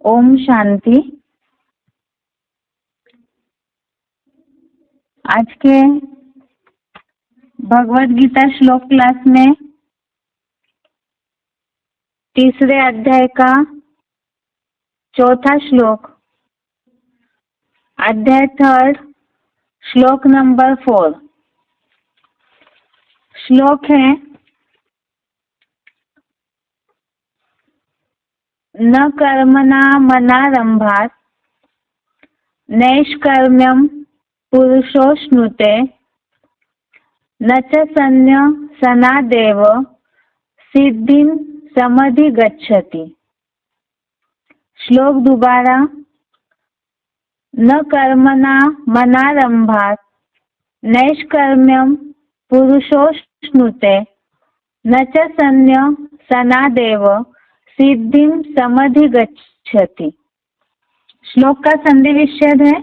ओम शांति। आज के भगवत गीता श्लोक क्लास में तीसरे अध्याय का चौथा श्लोक, अध्याय 3, श्लोक नंबर 4। श्लोक है, न कर्मणा मनारंभात् नैष्कर्म्यं पुरुषोऽश्नुते न च सन्न्यसनादेव सिद्धिं समधिगच्छति। श्लोक दोबारा, न कर्मणा मनारंभात् नैष्कर्म्यं पुरुषोऽश्नुते न च सन्न्यसनादेव सिद्धिं समधिगच्छति। श्लोक का संधि विच्छेद है,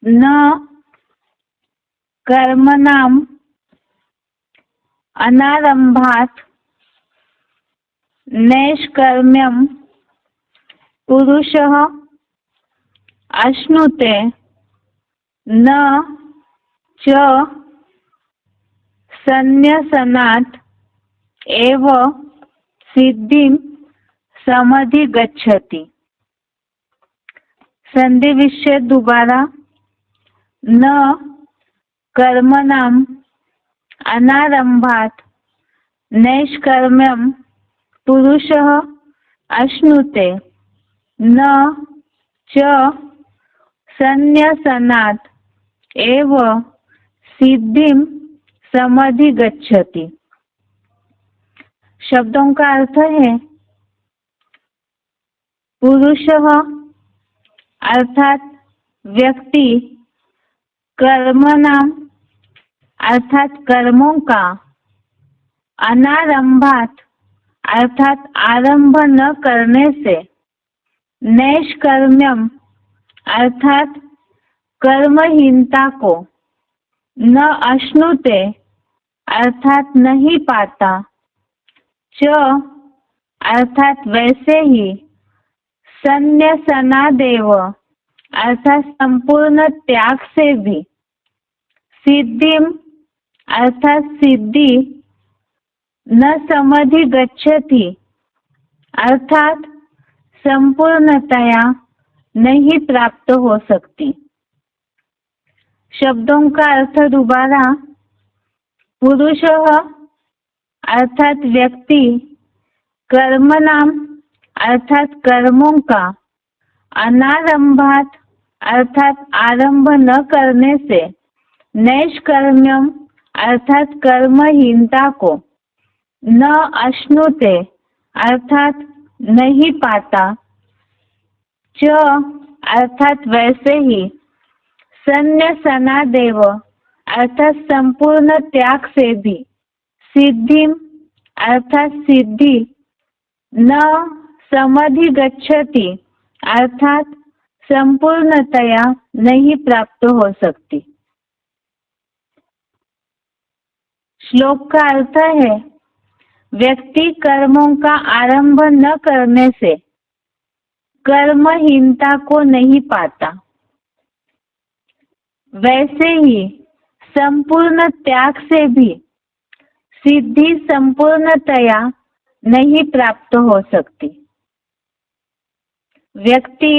न कर्मणाम् अनारंभात् नैष्कर्म्यं पुरुषः अश्नुते न च सन्न्यसनात् एव सिद्धिं समधिगच्छति। संधि विच्छेद दोबारा, न कर्मणाम् अनारंभात् नैष्कर्म्यं पुरुषः अश्नुते न च सन्न्यसनात् एव सिद्धिं समधिगच्छति। शब्दों का अर्थ है, पुरुषः अर्थात व्यक्ति, कर्मणाम अर्थात कर्मों का, अनारंभात अर्थात आरंभ न करने से, नैष्कर्म्यम अर्थात कर्महीनता को, न अश्नुते अर्थात नहीं पाता, च अर्थात वैसे ही, सन्न्यसनादेव अर्थात संपूर्ण त्याग से भी, सिद्धिम अर्थात सिद्धि, न समधिगच्छति अर्थात संपूर्णतया नहीं प्राप्त हो सकती। शब्दों का अर्थ दोबारा, पुरुषः अर्थात व्यक्ति, कर्मणाम अर्थात कर्मों का, अनारंभात अर्थात आरंभ न करने से, नैष्कर्म्यम अर्थात कर्महीनता को, न अश्नुते अर्थात नहीं पाता, च अर्थात वैसे ही, सन्न्यसनादेव अर्थात संपूर्ण त्याग से भी, सिद्धिम अर्थात सिद्धि, न समधिगच्छति अर्थात संपूर्णतया नहीं प्राप्त हो सकती। श्लोक का अर्थ है, व्यक्ति कर्मों का आरंभ न करने से कर्महीनता को नहीं पाता, वैसे ही संपूर्ण त्याग से भी सिद्धि संपूर्णतया नहीं प्राप्त हो सकती। व्यक्ति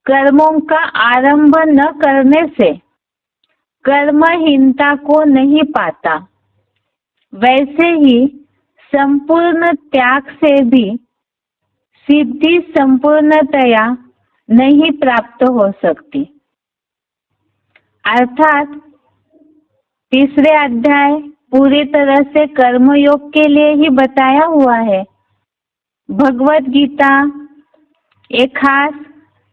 कर्मों का आरंभ न करने से कर्महीनता को नहीं पाता, वैसे ही संपूर्ण त्याग से भी सिद्धि संपूर्णतया नहीं प्राप्त हो सकती। अर्थात तीसरे अध्याय पूरी तरह से कर्मयोग के लिए ही बताया हुआ है। भगवत गीता एक खास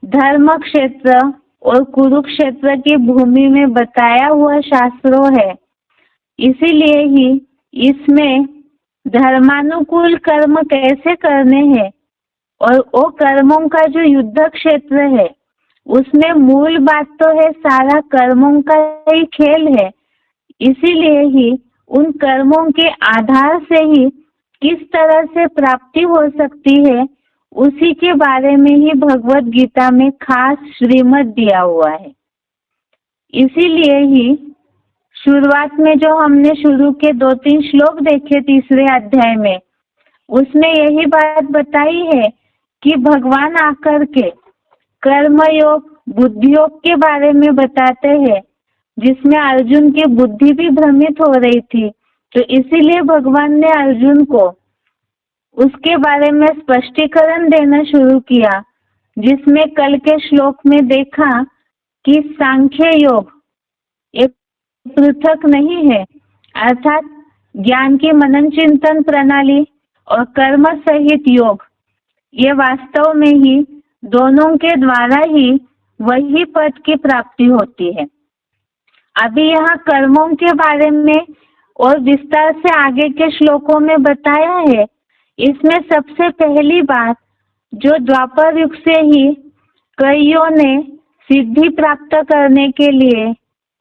धर्म क्षेत्र और कुरुक्षेत्र की भूमि में बताया हुआ शास्त्रों है, इसीलिए ही इसमें धर्मानुकूल कर्म कैसे करने हैं और वो कर्मों का जो युद्ध क्षेत्र है उसमें मूल बात तो है सारा कर्मों का ही खेल है, इसीलिए ही उन कर्मों के आधार से ही किस तरह से प्राप्ति हो सकती है, उसी के बारे में ही भगवत गीता में खास श्रीमत दिया हुआ है। इसीलिए ही शुरुआत में जो हमने शुरू के 2-3 श्लोक देखे तीसरे अध्याय में, उसमें यही बात बताई है कि भगवान आकर के कर्म योग बुद्धि योग के बारे में बताते हैं, जिसमें अर्जुन की बुद्धि भी भ्रमित हो रही थी। तो इसीलिए भगवान ने अर्जुन को उसके बारे में स्पष्टीकरण देना शुरू किया, जिसमें कल के श्लोक में देखा कि सांख्य योग एक पृथक नहीं है, अर्थात ज्ञान की मनन चिंतन प्रणाली और कर्म सहित योग, ये वास्तव में ही दोनों के द्वारा ही वही पद की प्राप्ति होती है। अभी यहाँ कर्मों के बारे में और विस्तार से आगे के श्लोकों में बताया है। इसमें सबसे पहली बात, जो द्वापर युग से ही कईयों ने सिद्धि प्राप्त करने के लिए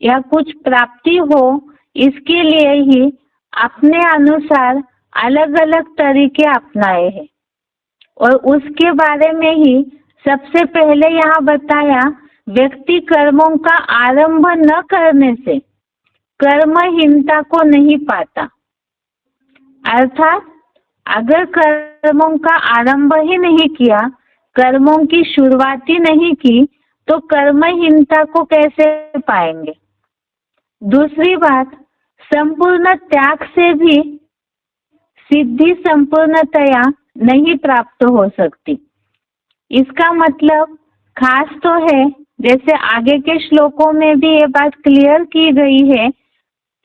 या कुछ प्राप्ति हो, इसके लिए ही अपने अनुसार अलग अलग तरीके अपनाए हैं। और उसके बारे में ही सबसे पहले यहाँ बताया, व्यक्ति कर्मों का आरंभ न करने से कर्महीनता को नहीं पाता। अर्थात अगर कर्मों का आरंभ ही नहीं किया, कर्मों की शुरुआत ही नहीं की, तो कर्महीनता को कैसे पाएंगे। दूसरी बात, संपूर्ण त्याग से भी सिद्धि संपूर्णतया नहीं प्राप्त हो सकती। इसका मतलब खास तो है, जैसे आगे के श्लोकों में भी ये बात क्लियर की गई है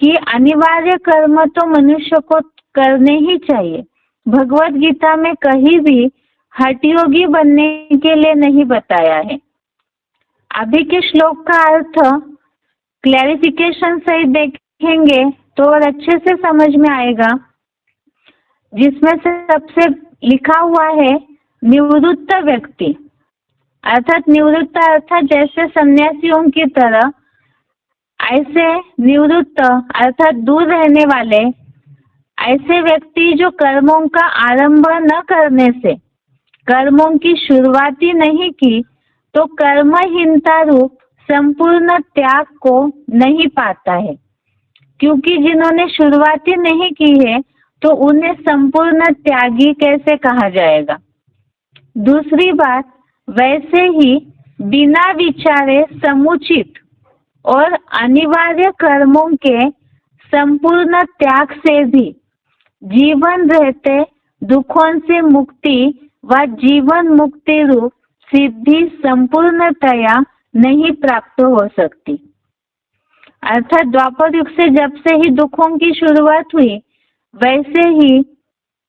कि अनिवार्य कर्म तो मनुष्य को करने ही चाहिए। भगवत गीता में कहीं भी हठयोगी बनने के लिए नहीं बताया है। अभी के श्लोक का अर्थ क्लैरिफिकेशन सहित देखेंगे तो और अच्छे से समझ में आएगा, जिसमें से सबसे लिखा हुआ है निवृत्त व्यक्ति, अर्थात निवृत्त अर्थात जैसे सन्यासियों की तरह, ऐसे निवृत्त अर्थात दूर रहने वाले ऐसे व्यक्ति जो कर्मों का आरंभ न करने से कर्मों की शुरुआत ही नहीं की, तो कर्महीनता रूप संपूर्ण त्याग को नहीं पाता है। क्योंकि जिन्होंने शुरुआत ही नहीं की है, तो उन्हें संपूर्ण त्यागी कैसे कहा जाएगा। दूसरी बात, वैसे ही बिना विचारे समुचित और अनिवार्य कर्मों के संपूर्ण त्याग से भी जीवन रहते दुखों से मुक्ति व जीवन मुक्ति रूप सिद्धि संपूर्णतया नहीं प्राप्त हो सकती। अर्थात द्वापर युग से जब से ही दुखों की शुरुआत हुई, वैसे ही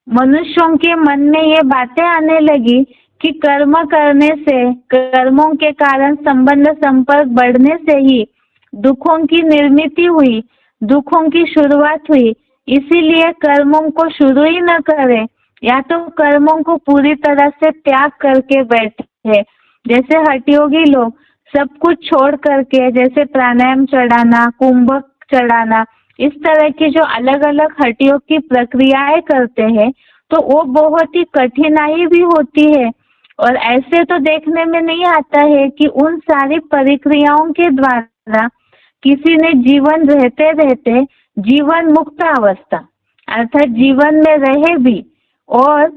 मनुष्यों के मन में ये बातें आने लगी कि कर्म करने से, कर्मों के कारण संबंध संपर्क बढ़ने से ही दुखों की निर्मित हुई, दुखों की शुरुआत हुई। इसीलिए कर्मों को शुरू ही न करें, या तो कर्मों को पूरी तरह से त्याग करके बैठे। जैसे हठयोगी लोग सब कुछ छोड़ करके, जैसे प्राणायाम चढ़ाना, कुंभक चढ़ाना, इस तरह की जो अलग अलग हठयोग की प्रक्रियाएं करते हैं, तो वो बहुत ही कठिनाई भी होती है। और ऐसे तो देखने में नहीं आता है कि उन सारी प्रक्रियाओं के द्वारा किसी ने जीवन रहते रहते जीवन मुक्त अवस्था अर्थात जीवन में रहे भी और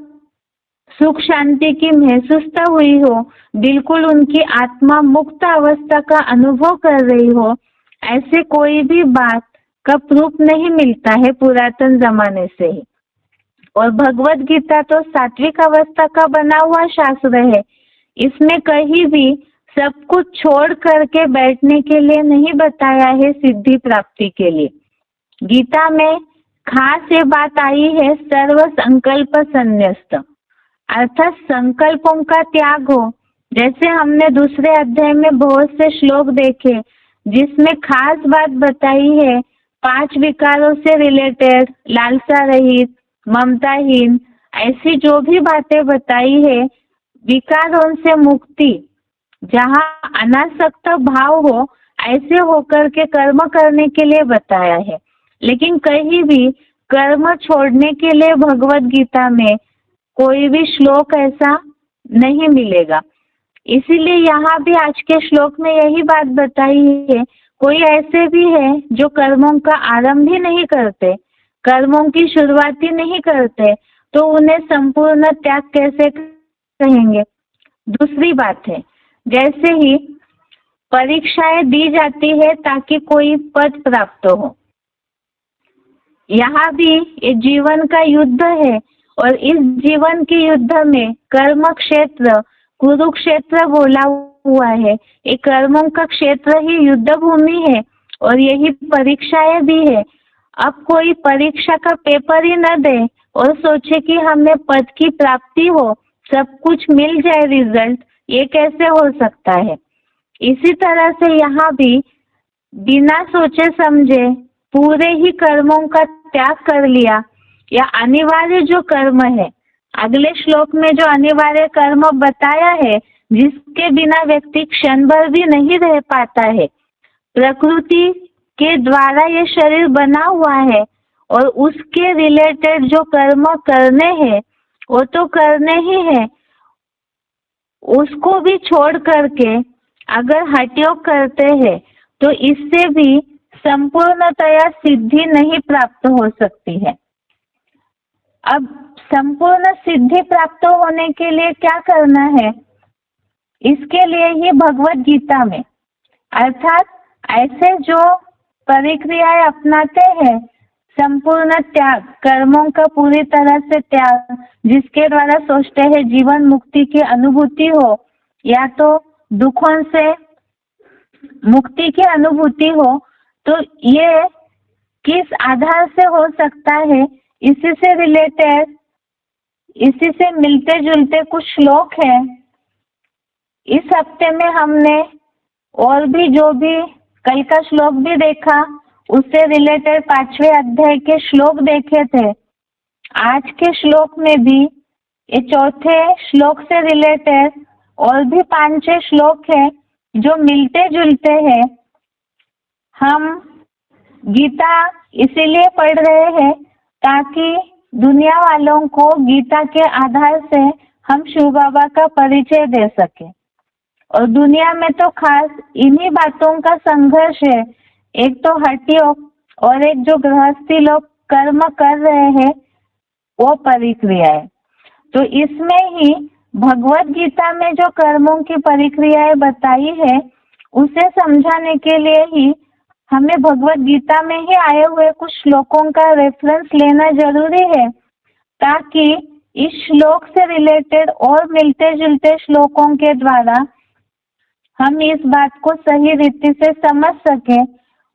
सुख शांति की महसूसता हुई हो, बिल्कुल उनकी आत्मा मुक्त अवस्था का अनुभव कर रही हो, ऐसे कोई भी बात का प्रूफ नहीं मिलता है पुरातन जमाने से ही। और भगवत गीता तो सात्विक अवस्था का बना हुआ शास्त्र है। इसमें कहीं भी सब कुछ छोड़ करके बैठने के लिए नहीं बताया है सिद्धि प्राप्ति के लिए। गीता में खास ये बात आई है सर्व संकल्प संन्यस्त, अर्थात संकल्पों का त्याग हो। जैसे हमने दूसरे अध्याय में बहुत से श्लोक देखे जिसमें खास बात बताई है 5 विकारों से रिलेटेड, लालसा रहित, ममताहीन, ऐसी जो भी बातें बताई है, विकारों से मुक्ति, जहाँ अनासक्त भाव हो, ऐसे होकर के कर्म करने के लिए बताया है। लेकिन कहीं भी कर्म छोड़ने के लिए भगवत गीता में कोई भी श्लोक ऐसा नहीं मिलेगा। इसीलिए यहाँ भी आज के श्लोक में यही बात बताई है, कोई ऐसे भी है जो कर्मों का आरंभ ही नहीं करते, कर्मों की शुरुआत ही नहीं करते, तो उन्हें संपूर्ण त्याग कैसे कहेंगे। दूसरी बात है, जैसे ही परीक्षाएं दी जाती है ताकि कोई पद प्राप्त हो, यहाँ भी ये जीवन का युद्ध है और इस जीवन के युद्ध में कर्म क्षेत्र कुरुक्षेत्र बोला हुआ है। ये कर्मों का क्षेत्र ही युद्ध भूमि है और यही परीक्षाएं भी है। अब कोई परीक्षा का पेपर ही न दे और सोचे कि हमें पद की प्राप्ति हो, सब कुछ मिल जाए रिजल्ट, ये कैसे हो सकता है। इसी तरह से यहाँ भी बिना सोचे समझे पूरे ही कर्मों का त्याग कर लिया, या अनिवार्य जो कर्म है, अगले श्लोक में जो अनिवार्य कर्म बताया है जिसके बिना व्यक्ति क्षण भर भी नहीं रह पाता है, प्रकृति के द्वारा ये शरीर बना हुआ है और उसके रिलेटेड जो कर्म करने हैं वो तो करने ही है, उसको भी छोड़ करके अगर हठयोग करते हैं तो इससे भी संपूर्णतया सिद्धि नहीं प्राप्त हो सकती है। अब संपूर्ण सिद्धि प्राप्त होने के लिए क्या करना है, इसके लिए ही भगवत गीता में, अर्थात ऐसे जो परिक्रियाएं अपनाते हैं, संपूर्ण त्याग, कर्मों का पूरी तरह से त्याग, जिसके द्वारा सोचते हैं जीवन मुक्ति की अनुभूति हो या तो दुखों से मुक्ति की अनुभूति हो, तो ये किस आधार से हो सकता है, इसी से रिलेटेड, इसी से मिलते जुलते कुछ श्लोक हैं। इस हफ्ते में हमने और भी जो भी कल का श्लोक भी देखा, उससे रिलेटेड 5वें अध्याय के श्लोक देखे थे। आज के श्लोक में भी ये चौथे श्लोक से रिलेटेड और भी 5-6 श्लोक हैं जो मिलते जुलते हैं। हम गीता इसीलिए पढ़ रहे हैं ताकि दुनिया वालों को गीता के आधार से हम शिव बाबा का परिचय दे सके। और दुनिया में तो खास इन्हीं बातों का संघर्ष है, एक तो हठयोग और एक जो गृहस्थी लोग कर्म कर रहे हैं वो परिक्रियाएं। तो इसमें ही भगवत गीता में जो कर्मों की परिक्रियाएं बताई है उसे समझाने के लिए ही हमें भगवत गीता में ही आए हुए कुछ श्लोकों का रेफरेंस लेना जरूरी है, ताकि इस श्लोक से रिलेटेड और मिलते जुलते श्लोकों के द्वारा हम इस बात को सही रीति से समझ सके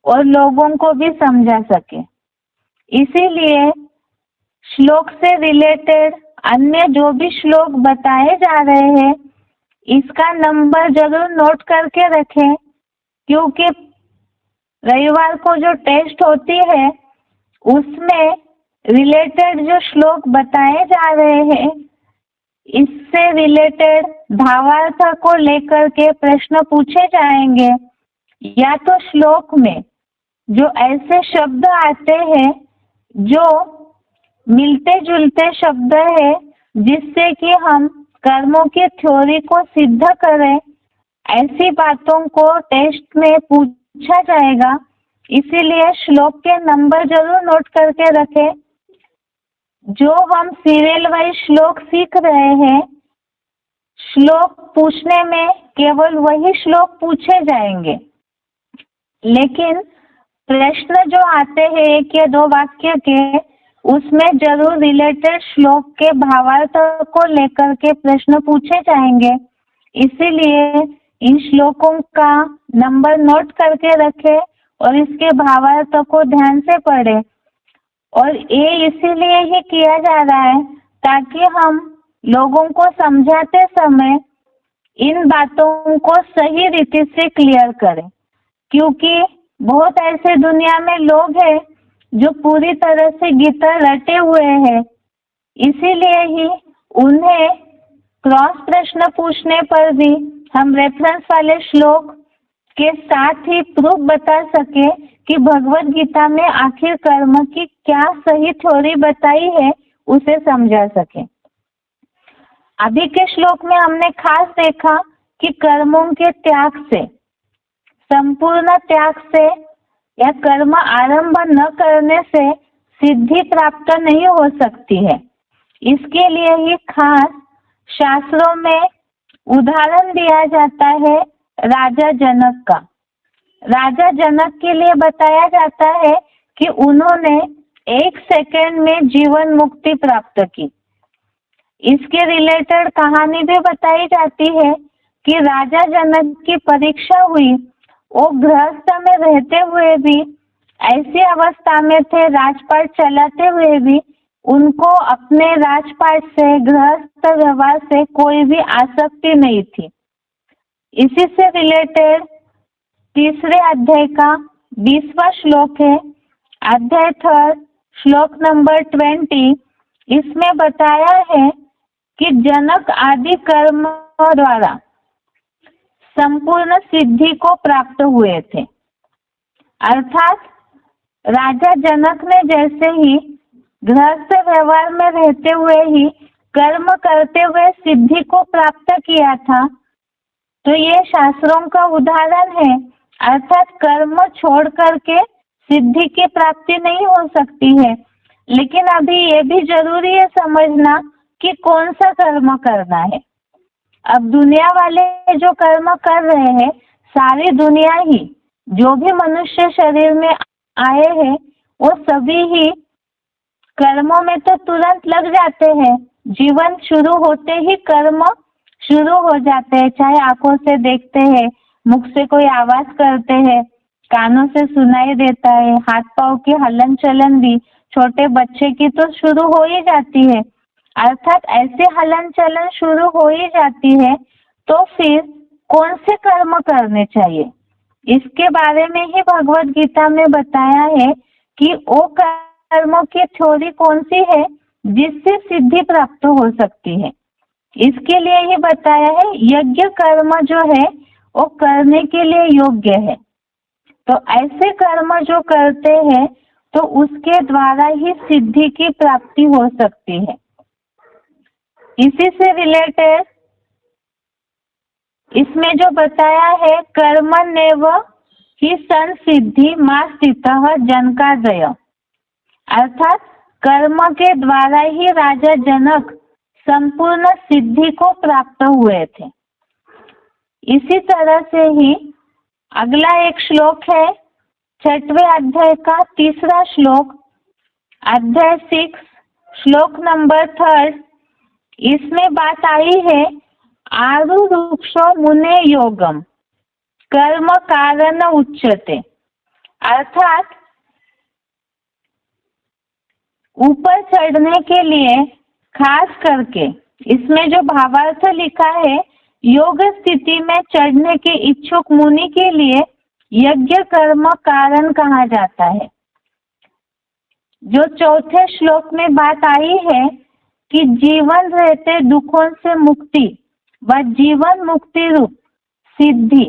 और लोगों को भी समझा सके। इसीलिए श्लोक से रिलेटेड अन्य जो भी श्लोक बताए जा रहे हैं इसका नंबर जरूर नोट करके रखें, क्योंकि रविवार को जो टेस्ट होती है उसमें रिलेटेड जो श्लोक बताए जा रहे हैं इससे रिलेटेड भावार्थ को लेकर के प्रश्न पूछे जाएंगे, या तो श्लोक में जो ऐसे शब्द आते हैं जो मिलते जुलते शब्द है जिससे कि हम कर्मों की थ्योरी को सिद्ध करें, ऐसी बातों को टेस्ट में पूछा जाएगा। इसीलिए श्लोक के नंबर जरूर नोट करके रखें। जो हम सीरियल वाइज श्लोक सीख रहे हैं, श्लोक पूछने में केवल वही श्लोक पूछे जाएंगे, लेकिन प्रश्न जो आते हैं 1 या 2 वाक्य के, उसमें जरूर रिलेटेड श्लोक के भावार्थ को लेकर के प्रश्न पूछे जाएंगे। इसीलिए इन श्लोकों का नंबर नोट करके रखें और इसके भावार्थ को ध्यान से पढ़ें। और ये इसीलिए ही किया जा रहा है ताकि हम लोगों को समझाते समय इन बातों को सही रीति से क्लियर करें, क्योंकि बहुत ऐसे दुनिया में लोग हैं जो पूरी तरह से गीता रटे हुए हैं। इसीलिए ही उन्हें क्रॉस प्रश्न पूछने पर भी हम रेफरेंस वाले श्लोक के साथ ही प्रूफ बता सके कि भगवत गीता में आखिर कर्म की क्या सही थ्योरी बताई है, उसे समझा सके। अभी के श्लोक में हमने खास देखा कि कर्मों के त्याग से, संपूर्ण त्याग से या कर्म आरंभ न करने से सिद्धि प्राप्त नहीं हो सकती है। इसके लिए ही खास शास्त्रों में उदाहरण दिया जाता है राजा जनक का। राजा जनक के लिए बताया जाता है कि उन्होंने 1 सेकंड में जीवन मुक्ति प्राप्त की। इसके रिलेटेड कहानी भी बताई जाती है कि राजा जनक की परीक्षा हुई। वो गृहस्थ में रहते हुए भी, ऐसी अवस्था में थे, राजपाट चलाते हुए भी उनको अपने राजपाट से, गृहस्थ व्यवहार से कोई भी आसक्ति नहीं थी। इसी से रिलेटेड 3 अध्याय का 20वां श्लोक है, अध्याय 3 श्लोक नंबर 20। इसमें बताया है कि जनक आदि कर्म द्वारा संपूर्ण सिद्धि को प्राप्त हुए थे। अर्थात राजा जनक ने जैसे ही गृहस्थ व्यवहार में रहते हुए ही कर्म करते हुए सिद्धि को प्राप्त किया था, तो ये शास्त्रों का उदाहरण है। अर्थात कर्म छोड़ करके सिद्धि की प्राप्ति नहीं हो सकती है। लेकिन अभी ये भी जरूरी है समझना कि कौन सा कर्म करना है। अब दुनिया वाले जो कर्म कर रहे हैं, सारी दुनिया ही, जो भी मनुष्य शरीर में आए हैं, वो सभी ही कर्मों में तो तुरंत लग जाते हैं। जीवन शुरू होते ही कर्म शुरू हो जाते हैं। चाहे आंखों से देखते हैं, मुख से कोई आवाज करते हैं, कानों से सुनाई देता है, हाथ पांव की हलन चलन भी छोटे बच्चे की तो शुरू हो ही जाती है। अर्थात ऐसे हलन चलन शुरू हो ही जाती है, तो फिर कौन से कर्म करने चाहिए, इसके बारे में ही भगवत गीता में बताया है कि वो कर्मों की थ्योरी कौन सी है जिससे सिद्धि प्राप्त हो सकती है। इसके लिए ही बताया है यज्ञ कर्म जो है वो करने के लिए योग्य है। तो ऐसे कर्म जो करते हैं तो उसके द्वारा ही सिद्धि की प्राप्ति हो सकती है। इसी से रिलेटेड इसमें जो बताया है कर्मण्येव हि संसिद्धि मा स्थितः जनकादय, अर्थात कर्म के द्वारा ही राजा जनक संपूर्ण सिद्धि को प्राप्त हुए थे। इसी तरह से ही अगला एक श्लोक है 6वें अध्याय का 3रा श्लोक, अध्याय 6 श्लोक नंबर 3। इसमें बात आई है आरुरुक्षो मुने योगम कर्म कारण उच्यते, अर्थात ऊपर चढ़ने के लिए खास करके इसमें जो भावार्थ लिखा है, योग स्थिति में चढ़ने के इच्छुक मुनि के लिए यज्ञ कर्म कारण कहा जाता है। जो 4थे श्लोक में बात आई है कि जीवन रहते दुखों से मुक्ति व जीवन मुक्ति रूप सिद्धि,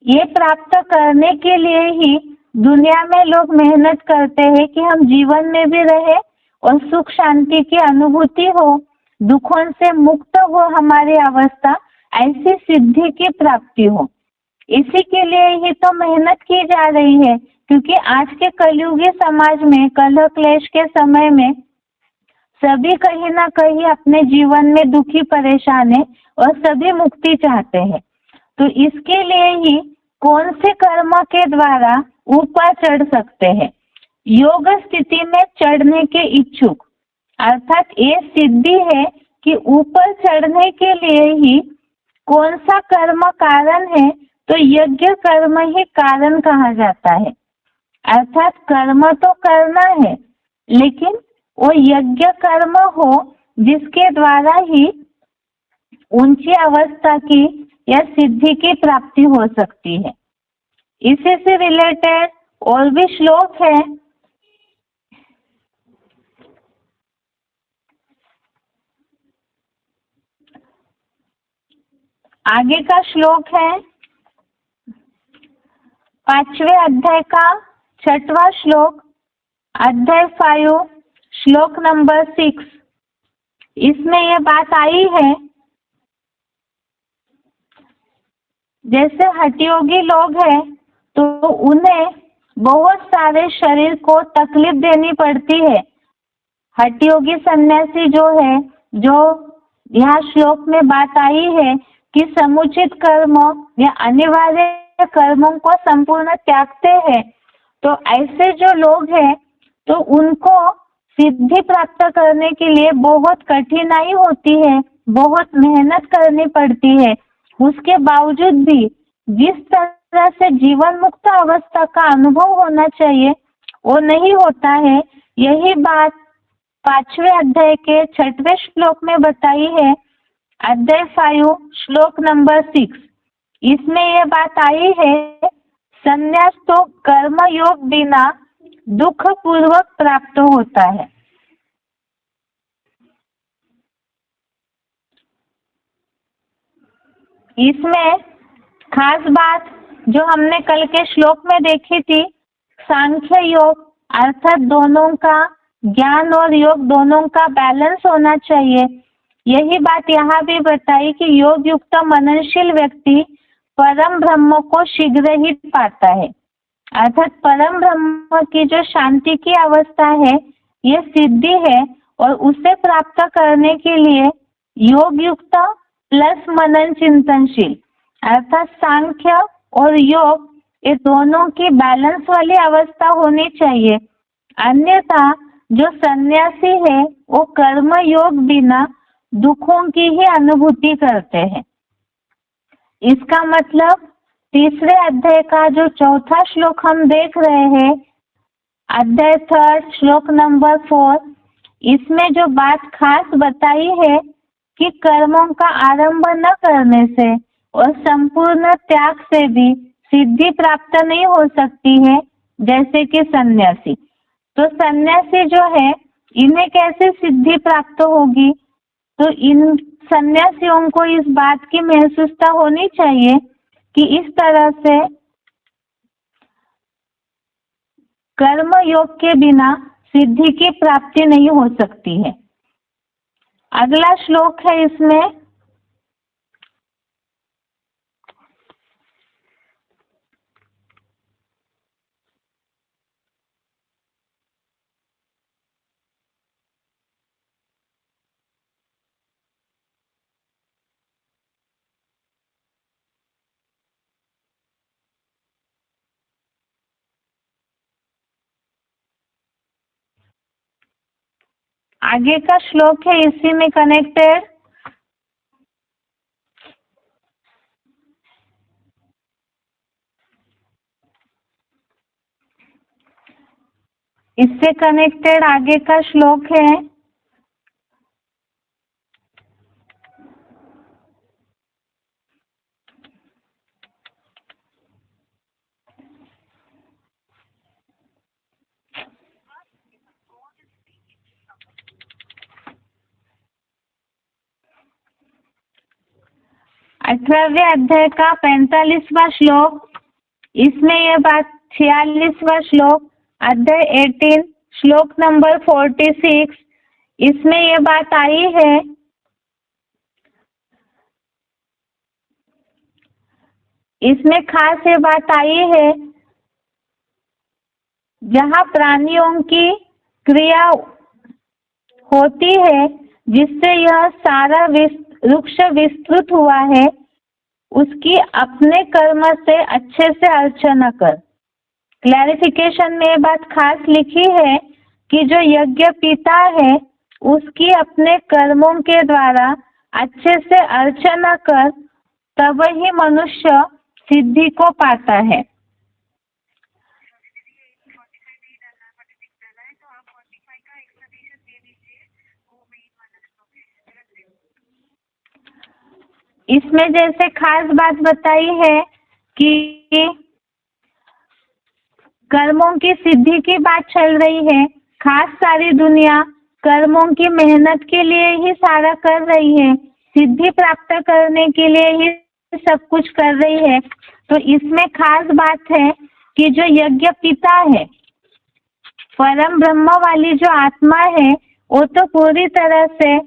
ये प्राप्त करने के लिए ही दुनिया में लोग मेहनत करते हैं कि हम जीवन में भी रहे और सुख शांति की अनुभूति हो, दुखों से मुक्त हो हमारी अवस्था, ऐसी सिद्धि की प्राप्ति हो। इसी के लिए ही तो मेहनत की जा रही है, क्योंकि आज के कलयुगी समाज में, कलह क्लेश के समय में सभी कहीं ना कहीं अपने जीवन में दुखी परेशान है और सभी मुक्ति चाहते हैं। तो इसके लिए ही कौन से कर्म के द्वारा ऊपर चढ़ सकते हैं, योग स्थिति में चढ़ने के इच्छुक, अर्थात ये सिद्धि है कि ऊपर चढ़ने के लिए ही कौन सा कर्म कारण है, तो यज्ञ कर्म ही कारण कहा जाता है। अर्थात कर्म तो करना है, लेकिन वो यज्ञ कर्म हो जिसके द्वारा ही ऊंची अवस्था की या सिद्धि की प्राप्ति हो सकती है। इसी से रिलेटेड और भी श्लोक है। आगे का श्लोक है 5वें अध्याय का 6वां श्लोक, अध्याय 5 श्लोक नंबर 6। इसमें यह बात आई है, जैसे हठयोगी लोग हैं तो उन्हें बहुत सारे शरीर को तकलीफ देनी पड़ती है। हठयोगी सन्यासी जो है, जो यहाँ श्लोक में बात आई है कि समुचित कर्म या अनिवार्य कर्मों को संपूर्ण त्यागते हैं, तो ऐसे जो लोग हैं तो उनको सिद्धि प्राप्त करने के लिए बहुत कठिनाई होती है, बहुत मेहनत करनी पड़ती है। उसके बावजूद भी जिस तरह से जीवन मुक्त अवस्था का अनुभव होना चाहिए वो नहीं होता है। यही बात 5वें अध्याय के 6वें श्लोक में बताई है, अध्याय 5 श्लोक नंबर 6। इसमें यह बात आई है, संन्यास तो कर्म योग बिना दुख पूर्वक प्राप्त होता है। इसमें खास बात जो हमने कल के श्लोक में देखी थी, सांख्य योग अर्थात दोनों का ज्ञान और योग दोनों का बैलेंस होना चाहिए। यही बात यहाँ भी बताई कि योग युक्त मननशील व्यक्ति परम ब्रह्म को शीघ्र ही पाता है, अर्थात परम ब्रह्म की जो शांति की अवस्था है ये सिद्धि है, और उसे प्राप्त करने के लिए योग युक्त प्लस मनन चिंतनशील अर्थात सांख्य और योग ये दोनों की बैलेंस वाली अवस्था होनी चाहिए। अन्यथा जो सन्यासी है वो कर्म योग बिना दुखों की ही अनुभूति करते हैं। इसका मतलब तीसरे अध्याय का जो 4था श्लोक हम देख रहे हैं, अध्याय 3 श्लोक नंबर 4, इसमें जो बात खास बताई है कि कर्मों का आरंभ न करने से और संपूर्ण त्याग से भी सिद्धि प्राप्त नहीं हो सकती है, जैसे कि सन्यासी। तो सन्यासी जो है इन्हें कैसे सिद्धि प्राप्त होगी, तो इन सन्यासियों को इस बात की महसूसता होनी चाहिए कि इस तरह से कर्म योग के बिना सिद्धि की प्राप्ति नहीं हो सकती है। अगला श्लोक है इसमें, आगे का श्लोक है इसी में कनेक्टेड। इससे कनेक्टेड आगे का श्लोक है, अठारहवें अध्याय का 45वां श्लोक। इसमें यह बात 46वां श्लोक, अध्याय 18 श्लोक नंबर 46, इसमें यह बात आई है, इसमें खास ये बात आई है, जहाँ प्राणियों की क्रिया होती है जिससे यह सारा वृक्ष विस्तृत हुआ है, उसकी अपने कर्म से अच्छे से अर्चना कर। क्लैरिफिकेशन में ये बात खास लिखी है कि जो यज्ञ पीता है उसकी अपने कर्मों के द्वारा अच्छे से अर्चना कर, तब ही मनुष्य सिद्धि को पाता है। इसमें जैसे खास बात बताई है कि कर्मों की सिद्धि की बात चल रही है, खास सारी दुनिया कर्मों की मेहनत के लिए ही सारा कर रही है, सिद्धि प्राप्त करने के लिए ही सब कुछ कर रही है। तो इसमें खास बात है कि जो यज्ञ पिता है, परम ब्रह्म वाली जो आत्मा है, वो तो पूरी तरह से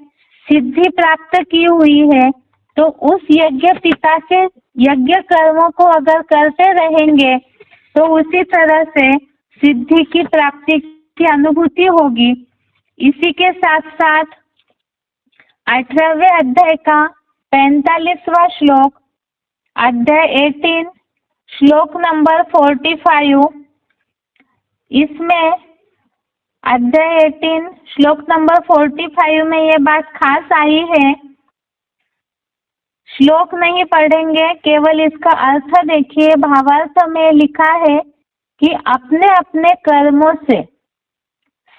सिद्धि प्राप्त की हुई है। तो उस यज्ञ पिता के यज्ञ कर्मों को अगर करते रहेंगे तो उसी तरह से सिद्धि की प्राप्ति की अनुभूति होगी। इसी के साथ साथ 18वें अध्याय का 45वां श्लोक, अध्याय 18 श्लोक नंबर 45, इसमें अध्याय 18 श्लोक नंबर 45 में ये बात खास आई है। श्लोक नहीं पढ़ेंगे, केवल इसका अर्थ देखिए। भावार्थ में लिखा है कि अपने अपने कर्मों से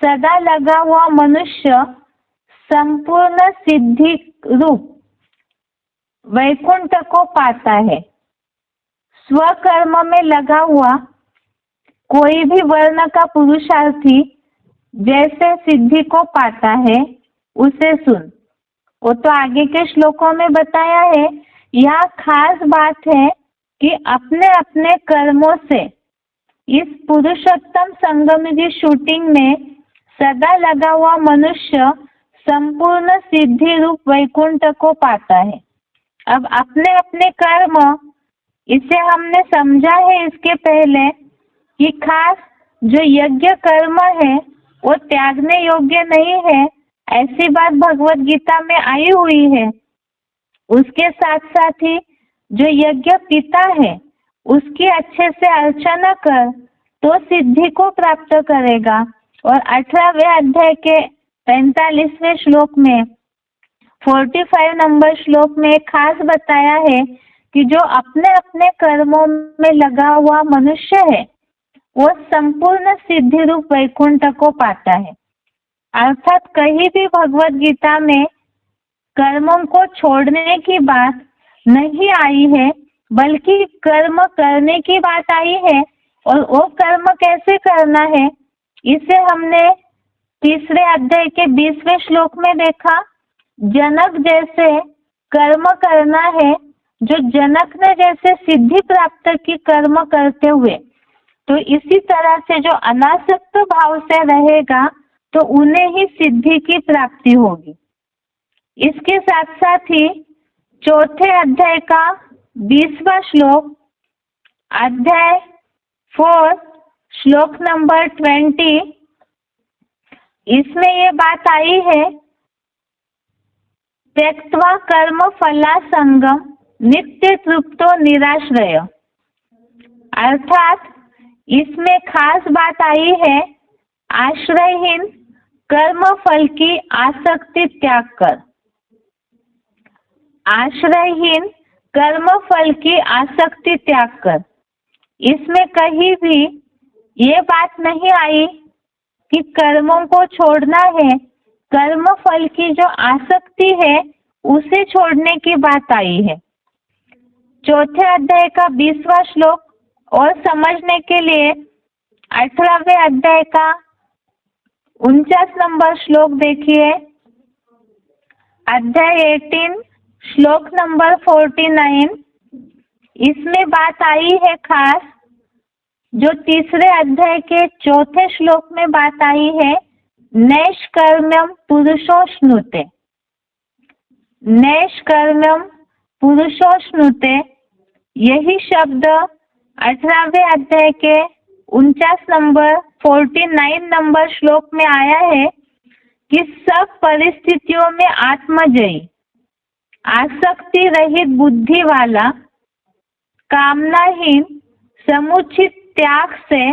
सदा लगा हुआ मनुष्य संपूर्ण सिद्धि रूप वैकुंठ को पाता है। स्वकर्म में लगा हुआ कोई भी वर्ण का पुरुषार्थी जैसे सिद्धि को पाता है, उसे सुन। वो तो आगे के श्लोकों में बताया है। यह खास बात है कि अपने अपने कर्मों से इस पुरुषोत्तम संगम की शूटिंग में सदा लगा हुआ मनुष्य संपूर्ण सिद्धि रूप वैकुंठ को पाता है। अब अपने अपने कर्म, इसे हमने समझा है इसके पहले कि खास जो यज्ञ कर्म है वो त्यागने योग्य नहीं है, ऐसी बात भगवत गीता में आई हुई है। उसके साथ साथ ही जो यज्ञ पिता है उसकी अच्छे से अर्चना कर तो सिद्धि को प्राप्त करेगा। और 18वें अध्याय के 45वें श्लोक में 45 नंबर श्लोक में खास बताया है कि जो अपने अपने कर्मों में लगा हुआ मनुष्य है वो संपूर्ण सिद्धि रूप वैकुंठ को पाता है। अर्थात कहीं भी भगवत गीता में कर्मों को छोड़ने की बात नहीं आई है, बल्कि कर्म करने की बात आई है। और वो कर्म कैसे करना है, इसे हमने 3रे अध्याय के 20वें श्लोक में देखा। जनक जैसे कर्म करना है, जो जनक ने जैसे सिद्धि प्राप्त की कर्म करते हुए, तो इसी तरह से जो अनासक्त भाव से रहेगा तो उन्हें ही सिद्धि की प्राप्ति होगी। इसके साथ साथ ही 4थे अध्याय का 20वां श्लोक, अध्याय 4 श्लोक नंबर 20, इसमें ये बात आई है, त्यक्त्वा कर्म फला संगम नित्य तृप्तो निराश्रय। अर्थात इसमें खास बात आई है, आश्रयहीन कर्म फल की आसक्ति त्याग कर। आश्रयहीन कर्म फल की आसक्ति त्याग कर। इसमें कहीं भी ये बात नहीं आई कि कर्मों को छोड़ना है, कर्म फल की जो आसक्ति है उसे छोड़ने की बात आई है। 4थे अध्याय का 20वां श्लोक और समझने के लिए 18वें अध्याय का 49 नंबर श्लोक देखिए। अध्याय 18 श्लोक नंबर 49, इसमें बात आई है खास, जो 3रे अध्याय के 4थे श्लोक में बात आई है, नैष्कर्म्यम पुरुषोश्नुते। नैष्कर्म्यम पुरुषोश्नुते, यही शब्द 18वें अध्याय के 49 नंबर श्लोक में आया है कि सब परिस्थितियों में आत्मजयी, आसक्ति रहित बुद्धि वाला, कामनाहीन, समुचित त्याग से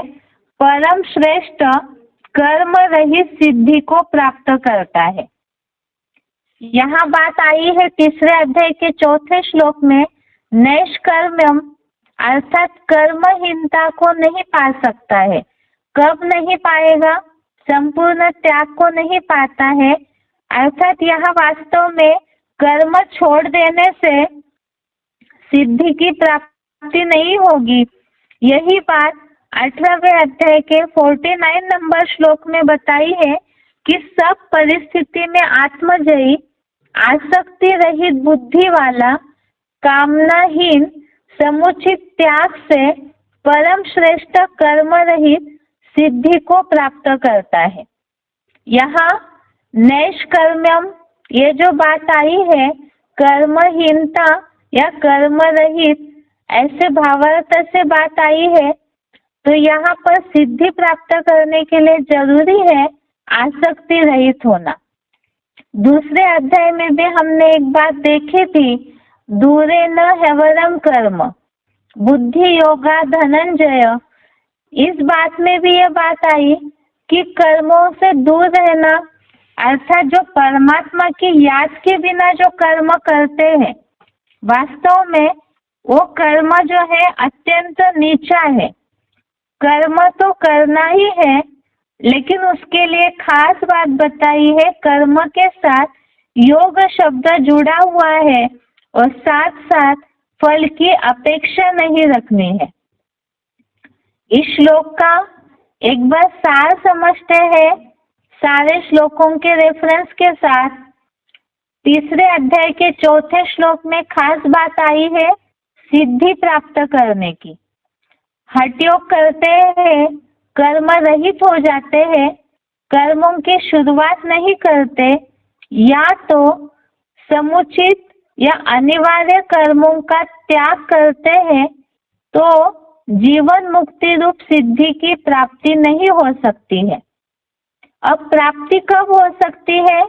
परम श्रेष्ठ कर्म रहित सिद्धि को प्राप्त करता है। यहाँ बात आई है 3रे अध्याय के 4थे श्लोक में, नैष्कर्म्यम अर्थात कर्महीनता को नहीं पा सकता है। कब नहीं पाएगा? संपूर्ण त्याग को नहीं पाता है। अर्थात यहाँ वास्तव में कर्म छोड़ देने से सिद्धि की प्राप्ति नहीं होगी। यही बात 18वें अध्याय के 49 नंबर श्लोक में बताई है कि सब परिस्थिति में आत्मजयी, आसक्ति रहित बुद्धि वाला, कामनाहीन, समुचित त्याग से परम श्रेष्ठ कर्म रहित सिद्धि को प्राप्त करता है। यहाँ नैष्कर्म्यम ये जो बात आई है, कर्महीनता या कर्म रहित ऐसे भावार्थ से बात आई है, तो यहाँ पर सिद्धि प्राप्त करने के लिए जरूरी है आसक्ति रहित होना। दूसरे अध्याय में भी हमने एक बात देखी थी, दूरे न हैवरम कर्म बुद्धि योगा धनंजय। इस बात में भी ये बात आई कि कर्मों से दूर रहना, अर्थात जो परमात्मा की याद के बिना जो कर्म करते हैं, वास्तव में वो कर्म जो है अत्यंत नीचा है। कर्म तो करना ही है, लेकिन उसके लिए खास बात बताई है, कर्म के साथ योग शब्द जुड़ा हुआ है और साथ साथ फल की अपेक्षा नहीं रखनी है। इस श्लोक का एक बार सार समझते हैं सारे श्लोकों के रेफरेंस के साथ। तीसरे अध्याय के चौथे श्लोक में खास बात आई है सिद्धि प्राप्त करने की। हठ योग करते हैं, कर्म रहित हो जाते हैं, कर्मों की शुरुआत नहीं करते, या तो समुचित या अनिवार्य कर्मों का त्याग करते हैं, तो जीवन मुक्ति रूप सिद्धि की प्राप्ति नहीं हो सकती है। अब प्राप्ति कब हो सकती है,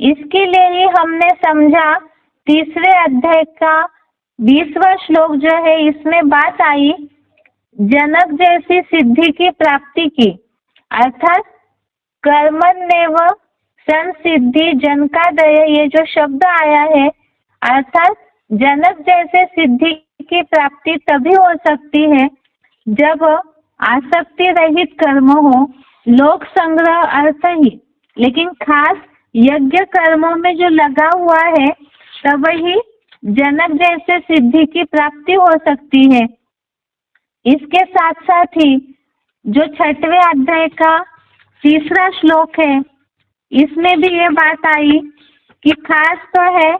इसके लिए ही हमने समझा तीसरे अध्याय का 20वां श्लोक जो है, इसमें बात आई जनक जैसी सिद्धि की प्राप्ति की, अर्थात कर्मण्येव संसिद्धि जनकादय, ये जो शब्द आया है, अर्थात जनक जैसे सिद्धि की प्राप्ति तभी हो सकती है जब आसक्ति रहित कर्म हो, लोक संग्रह अर्थ ही, लेकिन खास यज्ञ कर्मों में जो लगा हुआ है, तब ही जनक जैसे सिद्धि की प्राप्ति हो सकती है। इसके साथ साथ ही जो 6वें अध्याय का 3रा श्लोक है, इसमें भी ये बात आई कि खास तो है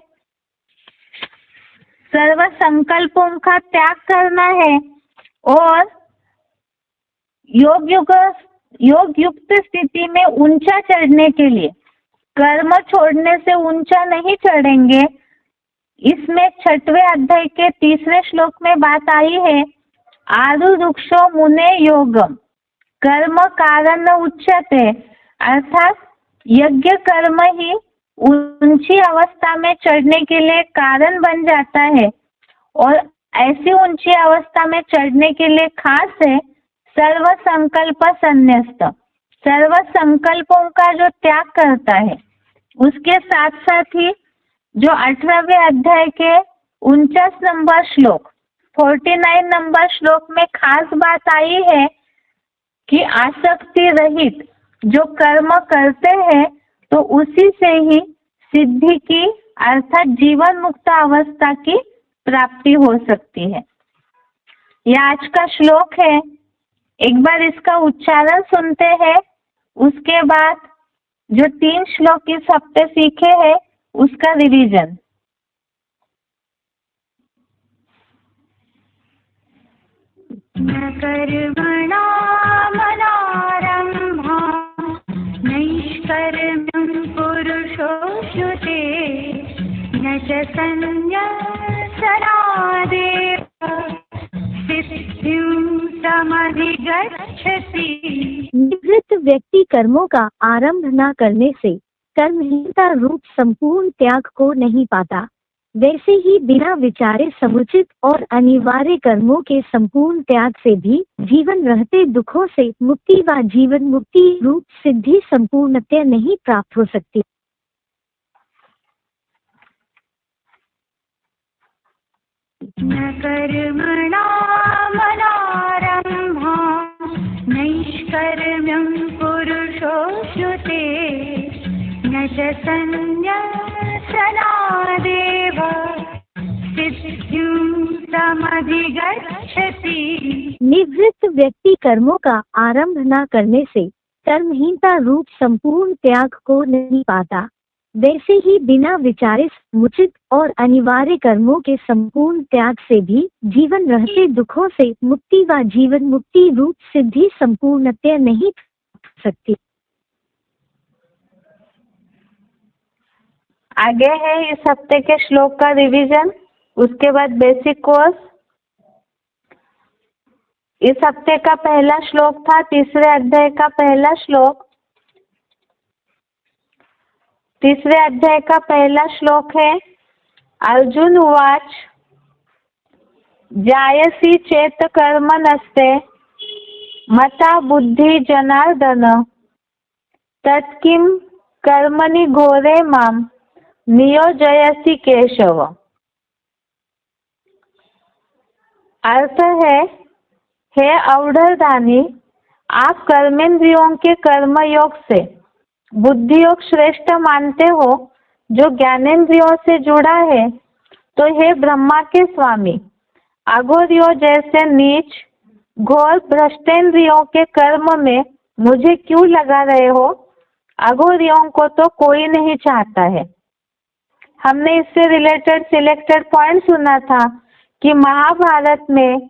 सर्व संकल्पों का त्याग करना है और योग युक्त स्थिति में ऊंचा चढ़ने के लिए कर्म छोड़ने से ऊंचा नहीं चढ़ेंगे। इसमें 6वें अध्याय के 3रे श्लोक में बात आई है आरुरुक्षो मुने योगम कर्म कारण उच्यते, अर्थात यज्ञ कर्म ही ऊंची अवस्था में चढ़ने के लिए कारण बन जाता है, और ऐसी ऊंची अवस्था में चढ़ने के लिए खास है सर्व संकल्प संन्यस्त, सर्व संकल्पों का जो त्याग करता है। उसके साथ साथ ही जो 18वें अध्याय के 49 नंबर श्लोक 49 नंबर श्लोक में खास बात आई है कि आसक्ति रहित जो कर्म करते हैं, तो उसी से ही सिद्धि की अर्थात जीवन मुक्त अवस्था की प्राप्ति हो सकती है। यह आज का श्लोक है, एक बार इसका उच्चारण सुनते हैं, उसके बाद जो 3 श्लोक इस हफ्ते सीखे हैं उसका रिवीजन। न कर्मणा मनारम्भा नैष्कर्म्यं पुरुषोऽश्नुते न च संन्यसनादेव सिद्धिं समधिगच्छति। निवृत्त व्यक्ति कर्मों का आरंभ न करने से कर्महीनता रूप संपूर्ण त्याग को नहीं पाता। वैसे ही बिना विचारे समुचित और अनिवार्य कर्मों के संपूर्ण त्याग से भी जीवन रहते दुखों से मुक्ति व जीवन मुक्ति रूप सिद्धि संपूर्णतया नहीं प्राप्त हो सकती। न कर्मणा मनारम्भा नैष्कर्म्यं पुरुषोऽश्नुते न च संन्यसनादेव सिद्धिं समधिगच्छति। निवृत्त व्यक्ति कर्मों का आरंभ न करने से कर्महीनता रूप संपूर्ण त्याग को नहीं पाता। वैसे ही बिना विचारे समुचित और अनिवार्य कर्मों के संपूर्ण त्याग से भी जीवन रहते दुखों से मुक्ति व जीवन मुक्ति रूप सिद्धि संपूर्णतः नहीं हो सकती। आगे है इस हफ्ते के श्लोक का रिवीजन, उसके बाद बेसिक कोर्स। इस हफ्ते का पहला श्लोक था तीसरे अध्याय का पहला श्लोक। तीसरे अध्याय का पहला श्लोक है, अर्जुन उवाच जायसी चेत कर्मणस्ते मता बुद्धि जनार्दन तत्किं कर्मणि घोरे माम नियोजयसि केशव। अर्थ है, हे अवधरदानी, आप कर्मेंद्रियों के कर्मयोग से बुद्धि योग श्रेष्ठ मानते हो जो ज्ञानेंद्रियों से जुड़ा है, तो हे ब्रह्मा के स्वामी, अघोरियों जैसे नीच घोर भ्रष्टेंद्रियों के कर्म में मुझे क्यों लगा रहे हो? अघोरियों को तो कोई नहीं चाहता है। हमने इससे रिलेटेड सिलेक्टेड पॉइंट सुना था कि महाभारत में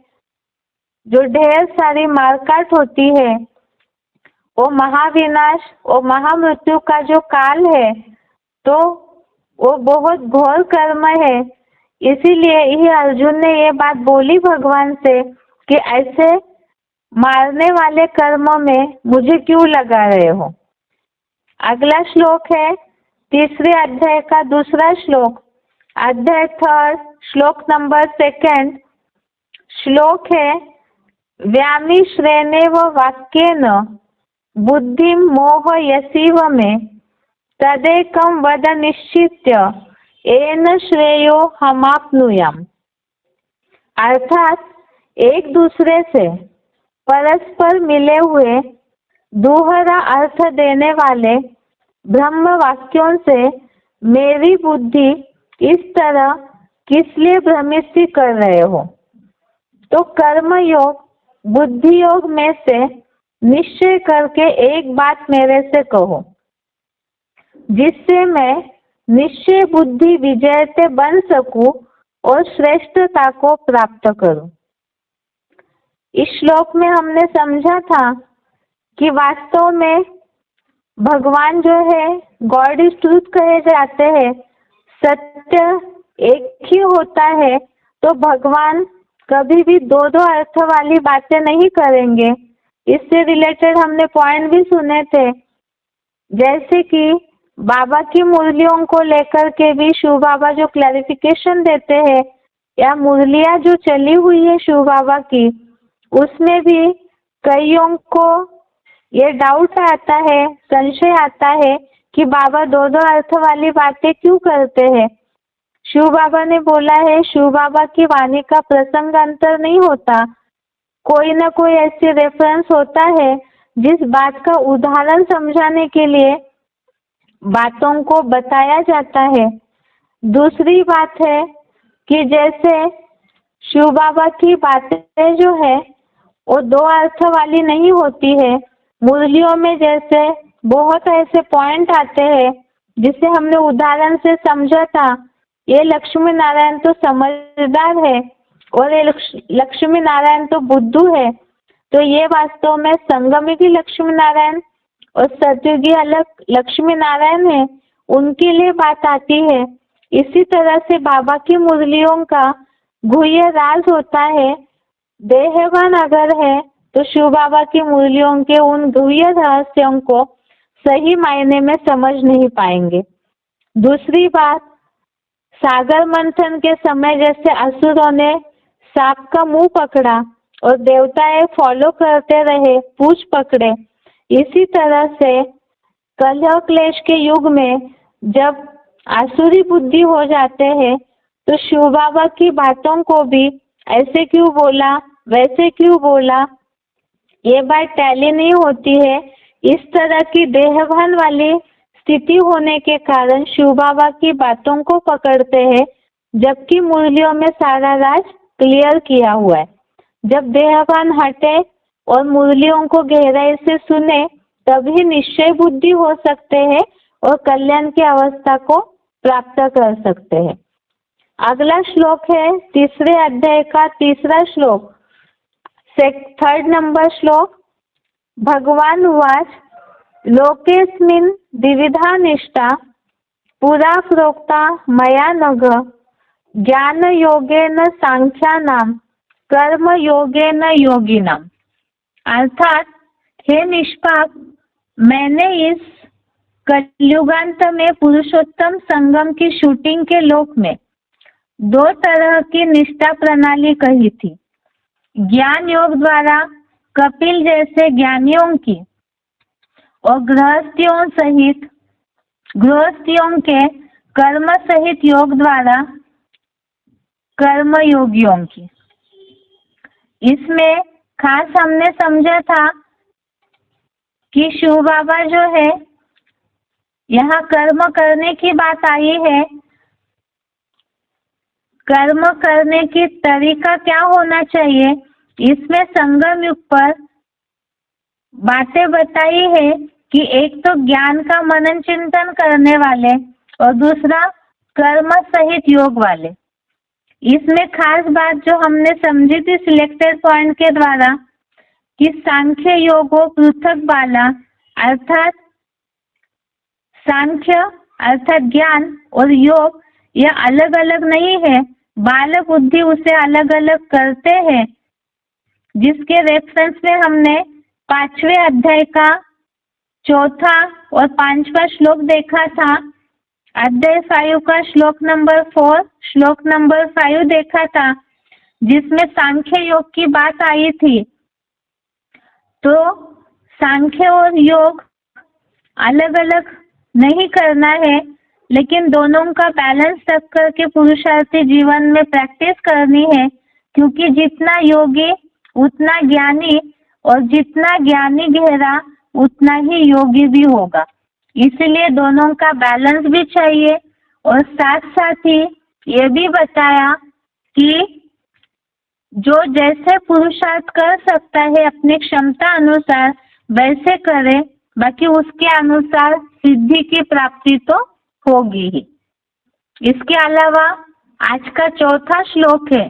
जो ढेर सारी मारकाट होती है, वो महाविनाश और महामृत्यु का जो काल है, तो वो बहुत घोर कर्म है। इसीलिए ही अर्जुन ने ये बात बोली भगवान से कि ऐसे मारने वाले कर्म में मुझे क्यों लगा रहे हो। अगला श्लोक है तीसरे अध्याय का दूसरा श्लोक, अध्याय 3 श्लोक नंबर 2। श्लोक है, व्यामिश्रेणेव वाक्येन बुद्धिं मोहयसीव मे तदेकं वद निश्चित्य येन श्रेयो हमाप्नुयाम। अर्थात एक दूसरे से परस्पर मिले हुए दोहरा अर्थ देने वाले ब्रह्म वाक्यों से मेरी बुद्धि इस तरह किस लिए भ्रमित कर रहे हो? तो कर्म योग बुद्धि योग में से निश्चय करके एक बात मेरे से कहो, जिससे मैं निश्चय बुद्धि विजयते बन सकूं और श्रेष्ठता को प्राप्त करूं। इस श्लोक में हमने समझा था कि वास्तव में भगवान जो है गॉड इज ट्रूथ कहे जाते हैं, सत्य एक ही होता है, तो भगवान कभी भी दो दो अर्थ वाली बातें नहीं करेंगे। इससे रिलेटेड हमने पॉइंट भी सुने थे, जैसे कि बाबा की मुरलियों को लेकर के भी शिव बाबा जो क्लैरिफिकेशन देते हैं, या मुरलियाँ जो चली हुई है शिव बाबा की, उसमें भी कईयों को ये डाउट आता है, संशय आता है कि बाबा दो दो अर्थ वाली बातें क्यों करते हैं। शिव बाबा ने बोला है, शिव बाबा की वाणी का प्रसंगांतर नहीं होता, कोई ना कोई ऐसी रेफरेंस होता है जिस बात का उदाहरण समझाने के लिए बातों को बताया जाता है। दूसरी बात है कि जैसे शिव बाबा की बातें जो है वो दो अर्थ वाली नहीं होती है। मुरलियों में जैसे बहुत ऐसे पॉइंट आते हैं जिसे हमने उदाहरण से समझा था, ये लक्ष्मी नारायण तो समझदार है और ये लक्ष्मी नारायण तो बुद्धू है, तो ये वास्तव में संगमिकी लक्ष्मी नारायण और सतयुगी अलग लक्ष्मी नारायण है, उनके लिए बात आती है। इसी तरह से बाबा की मुरलियों का गुह्य राज होता है। देहवान अगर है तो शिव बाबा की मुरलियों के उन गुह्य रहस्यों को सही मायने में समझ नहीं पाएंगे। दूसरी बात, सागर मंथन के समय जैसे असुरों ने सांप का मुंह पकड़ा और देवताएं फॉलो करते रहे, पूछ पकड़े, इसी तरह से कलह क्लेश के युग में जब आसुरी बुद्धि हो जाते हैं तो शिव बाबा की बातों को भी ऐसे क्यों बोला, वैसे क्यों बोला, ये बात टैली नहीं होती है। इस तरह की देहभान वाली स्थिति होने के कारण शिव बाबा की बातों को पकड़ते हैं, जबकि मुरलियों में सारा राज क्लियर किया हुआ है। जब देहभान हटे और मुरलियों को गहराई से सुने, तभी निश्चय बुद्धि हो सकते हैं और कल्याण की अवस्था को प्राप्त कर सकते हैं। अगला श्लोक है तीसरे अध्याय का तीसरा श्लोक, 3rd नंबर श्लोक। भगवान उवाच लोकेस्मिन् द्विविधा निष्ठा पुरा प्रोक्ता मया नघ ज्ञान योगेन सांख्यानाम कर्म योगेन योगिनाम। अर्थात हे निष्पाप, मैंने इस कलयुगांत में पुरुषोत्तम संगम की शूटिंग के लोक में 2 तरह की निष्ठा प्रणाली कही थी। ज्ञान योग द्वारा कपिल जैसे ज्ञानियों की और गृहस्थियों के कर्म सहित योग द्वारा कर्म योगियों की। इसमें खास हमने समझा था कि शिव बाबा जो है, यहाँ कर्म करने की बात आई है, कर्म करने की तरीका क्या होना चाहिए, इसमें संगम युग पर बातें बताई है कि एक तो ज्ञान का मनन चिंतन करने वाले और दूसरा कर्म सहित योग वाले। इसमें खास बात जो हमने समझी थी सिलेक्टेड पॉइंट के द्वारा कि सांख्य योगो पृथक बाला, अर्थात सांख्य अर्थात ज्ञान और योग यह अलग अलग नहीं है, बालक बुद्धि उसे अलग अलग करते हैं, जिसके रेफरेंस में हमने 5वें अध्याय का 4था और 5वां श्लोक देखा था। अध्याय 5 का श्लोक नंबर 4, श्लोक नंबर 5 देखा था, जिसमें सांख्य योग की बात आई थी। तो सांख्य और योग अलग अलग नहीं करना है, लेकिन दोनों का बैलेंस रख करके पुरुषार्थी जीवन में प्रैक्टिस करनी है, क्योंकि जितना योगी उतना ज्ञानी और जितना ज्ञानी गहरा उतना ही योगी भी होगा। इसलिए दोनों का बैलेंस भी चाहिए। और साथ साथ ही ये भी बताया कि जो जैसे पुरुषार्थ कर सकता है अपनी क्षमता अनुसार वैसे करे, बाकी उसके अनुसार सिद्धि की प्राप्ति तो होगी ही। इसके अलावा आज का 4था श्लोक है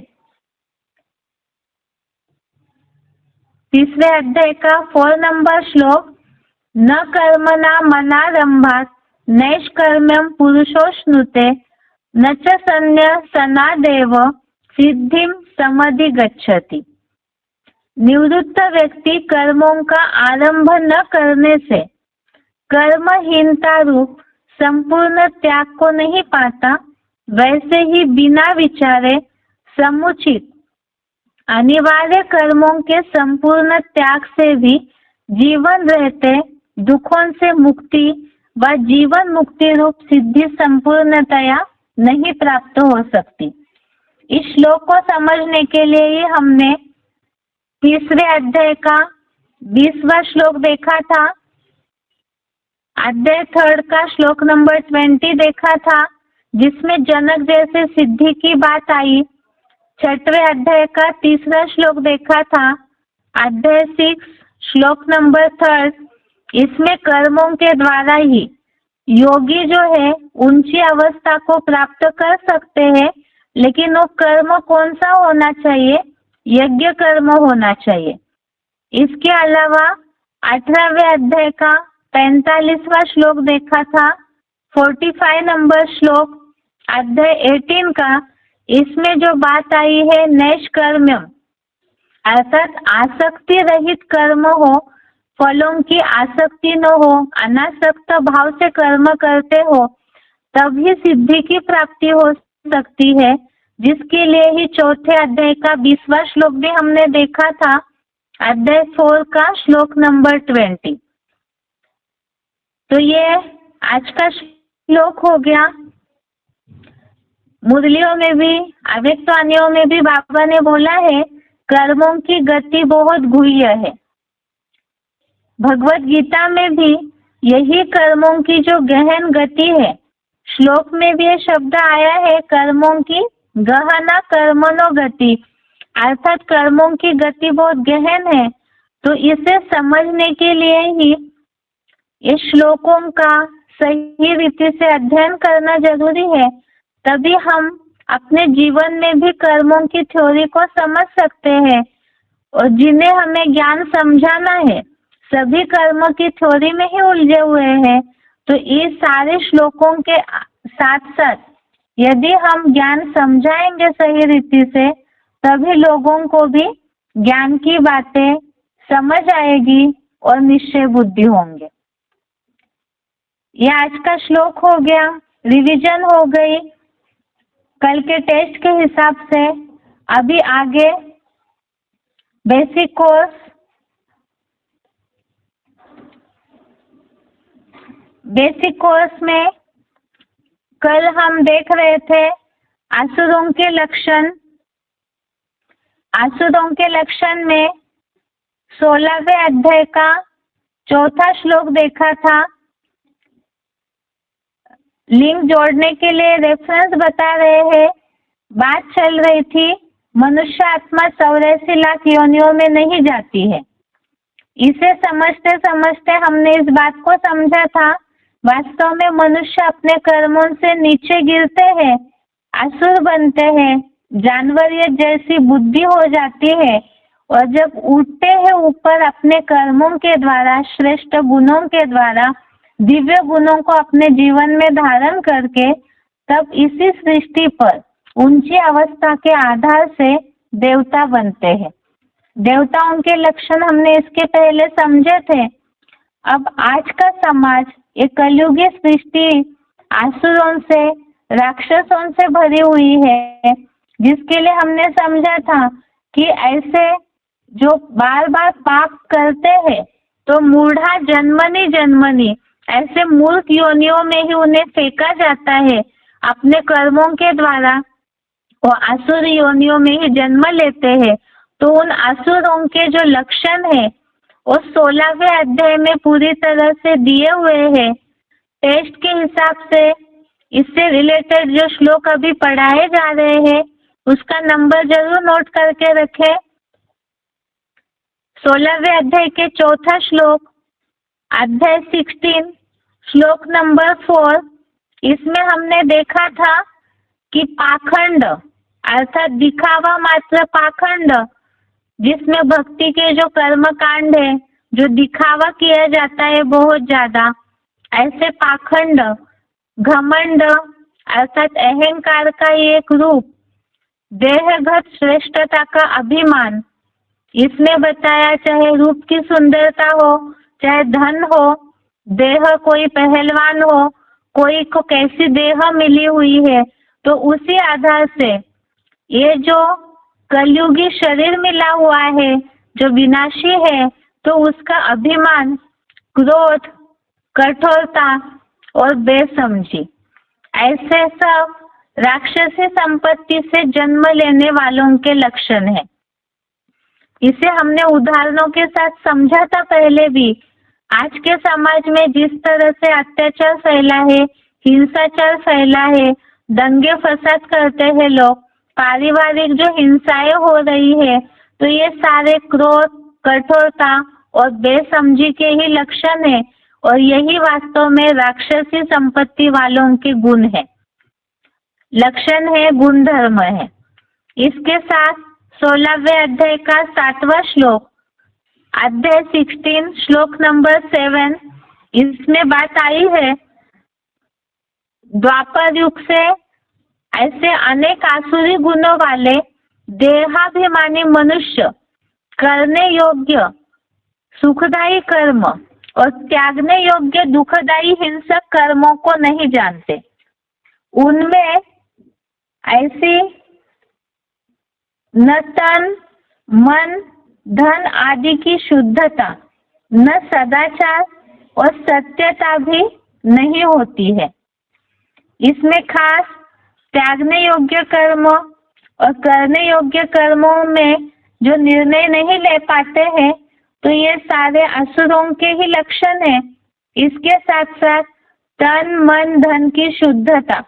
3रे अध्याय का 4 नंबर श्लोक, न कर्मणा मनारंभात् नैष्कर्म्यं पुरुषोश्नुते न च सन्न्यसनादेव सिद्धिं समधिगच्छति। निवृत्त व्यक्ति कर्मों का आरंभ न करने से कर्महीनता रूप संपूर्ण त्याग को नहीं पाता, वैसे ही बिना विचारे समुचित अनिवार्य कर्मों के संपूर्ण त्याग से भी जीवन रहते दुखों से मुक्ति व जीवन मुक्ति रूप सिद्धि संपूर्णतया नहीं प्राप्त हो सकती। इस श्लोक को समझने के लिए ही हमने 3रे अध्याय का 20वां श्लोक देखा था, अध्याय 3rd का श्लोक नंबर 20 देखा था, जिसमें जनक जैसे सिद्धि की बात आई। 6वें अध्याय का 3रा श्लोक देखा था, अध्याय 6 श्लोक नंबर 3, इसमें कर्मों के द्वारा ही योगी जो है ऊंची अवस्था को प्राप्त कर सकते हैं, लेकिन वो कर्म कौन सा होना चाहिए? यज्ञ कर्म होना चाहिए। इसके अलावा 18वें अध्याय का 45वां श्लोक देखा था, 45 नंबर श्लोक अध्याय 18 का, इसमें जो बात आई है नैष्कर्म्यम, अर्थात आसक्ति रहित कर्म हो, फलों की आसक्ति न हो, अनासक्त भाव से कर्म करते हो, तभी सिद्धि की प्राप्ति हो सकती है, जिसके लिए ही 4थे अध्याय का 20वां श्लोक भी हमने देखा था, अध्याय 4 का श्लोक नंबर 20। तो ये आज का श्लोक हो गया। मुरलियों में भी अव्यक्तवाणियों में भी बाबा ने बोला है कर्मों की गति बहुत गुह्य है। भगवत गीता में भी यही कर्मों की जो गहन गति है, श्लोक में भी ये शब्द आया है कर्मों की गहना कर्मणो गति, अर्थात कर्मों की गति बहुत गहन है। तो इसे समझने के लिए ही इस श्लोकों का सही रीति से अध्ययन करना जरूरी है, तभी हम अपने जीवन में भी कर्मों की थ्योरी को समझ सकते हैं। और जिन्हें हमें ज्ञान समझाना है सभी कर्म की थ्योरी में ही उलझे हुए हैं। तो इस सारे श्लोकों के साथ साथ यदि हम ज्ञान समझाएंगे सही रीति से, तभी लोगों को भी ज्ञान की बातें समझ आएगी और निश्चय बुद्धि होंगे। ये आज का श्लोक हो गया, रिवीजन हो गई कल के टेस्ट के हिसाब से। अभी आगे बेसिक कोर्स, बेसिक कोर्स में कल हम देख रहे थे आसुरों के लक्षण। आसुरों के लक्षण में 16वें अध्याय का 4था श्लोक देखा था। लिंक जोड़ने के लिए रेफरेंस बता रहे हैं। बात चल रही थी मनुष्य आत्मा 84 लाख योनियों में नहीं जाती है। इसे समझते समझते हमने इस बात को समझा था, वास्तव में मनुष्य अपने कर्मों से नीचे गिरते हैं, असुर बनते हैं, जानवरियत जैसी बुद्धि हो जाती है, और जब उठते हैं ऊपर अपने कर्मों के द्वारा, श्रेष्ठ गुणों के द्वारा, दिव्य गुणों को अपने जीवन में धारण करके, तब इसी सृष्टि पर ऊंची अवस्था के आधार से देवता बनते हैं। देवताओं के लक्षण हमने इसके पहले समझे थे। अब आज का समाज एक कलयुगी सृष्टि आसुरों से, राक्षसों से भरी हुई है, जिसके लिए हमने समझा था कि ऐसे जो बार बार पाप करते हैं तो मूढ़ा जन्मनी जन्मनी ऐसे मूर्ख योनियों में ही उन्हें फेंका जाता है। अपने कर्मों के द्वारा वो असुर योनियों में ही जन्म लेते हैं। तो उन असुरों के जो लक्षण है वो 16वें अध्याय में पूरी तरह से दिए हुए हैं। टेस्ट के हिसाब से इससे रिलेटेड जो श्लोक अभी पढ़ाए जा रहे हैं उसका नंबर जरूर नोट करके रखें। 16वें अध्याय के 4था श्लोक, अध्याय 16 श्लोक नंबर 4, इसमें हमने देखा था कि पाखंड अर्थात दिखावा मात्र पाखंड, जिसमें भक्ति के जो कर्म कांड है, जो दिखावा किया जाता है बहुत ज्यादा, ऐसे पाखंड, घमंड अर्थात अहंकार का एक रूप, देहगत श्रेष्ठता का अभिमान, इसमें बताया चाहे रूप की सुंदरता हो, चाहे धन हो, देह कोई पहलवान हो, कोई को कैसी देह मिली हुई है, तो उसी आधार से ये जो कलयुगी शरीर मिला हुआ है जो विनाशी है, तो उसका अभिमान, क्रोध, कठोरता और बेसमझी, ऐसे सब राक्षसी संपत्ति से जन्म लेने वालों के लक्षण है। इसे हमने उदाहरणों के साथ समझा था पहले भी। आज के समाज में जिस तरह से अत्याचार फैला है, हिंसाचार फैला है, दंगे फसाद करते हैं लोग, पारिवारिक जो हिंसाएं हो रही है, तो ये सारे क्रोध, कठोरता और बेसमझी के ही लक्षण है, और यही वास्तव में राक्षसी संपत्ति वालों के गुण है, लक्षण है, गुण धर्म है। इसके साथ 16वें अध्याय का 7वां श्लोक, अध्याय 16 श्लोक नंबर 7, इसमें बात आई है द्वापर युग से ऐसे अनेक आसुरी गुणों वाले देहाभिमानी मनुष्य करने योग्य सुखदायी कर्म और त्यागने योग्य दुखदायी हिंसक कर्मों को नहीं जानते। उनमें ऐसी न तन, मन, धन आदि की शुद्धता, न सदाचार और सत्यता भी नहीं होती है। इसमें खास त्यागने योग्य कर्म और करने योग्य कर्मों में जो निर्णय नहीं ले पाते हैं, तो ये सारे असुरों के ही लक्षण है। इसके साथ साथ तन, मन, धन की शुद्धता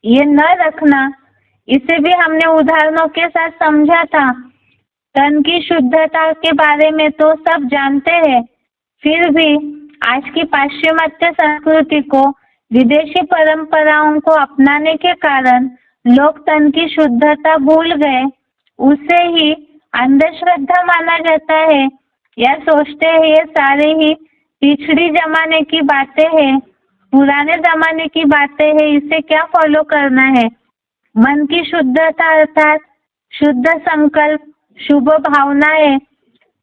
ये न रखना, इसे भी हमने उदाहरणों के साथ समझा था। तन की शुद्धता के बारे में तो सब जानते हैं, फिर भी आज की पाश्चिमात्य संस्कृति को, विदेशी परंपराओं को अपनाने के कारण लोग तन की शुद्धता भूल गए, उसे ही अंधश्रद्धा माना जाता है या सोचते हैं ये सारे ही पिछड़ी जमाने की बातें हैं, पुराने जमाने की बातें हैं, इसे क्या फॉलो करना है। मन की शुद्धता अर्थात शुद्ध संकल्प, शुभ भावनाएं,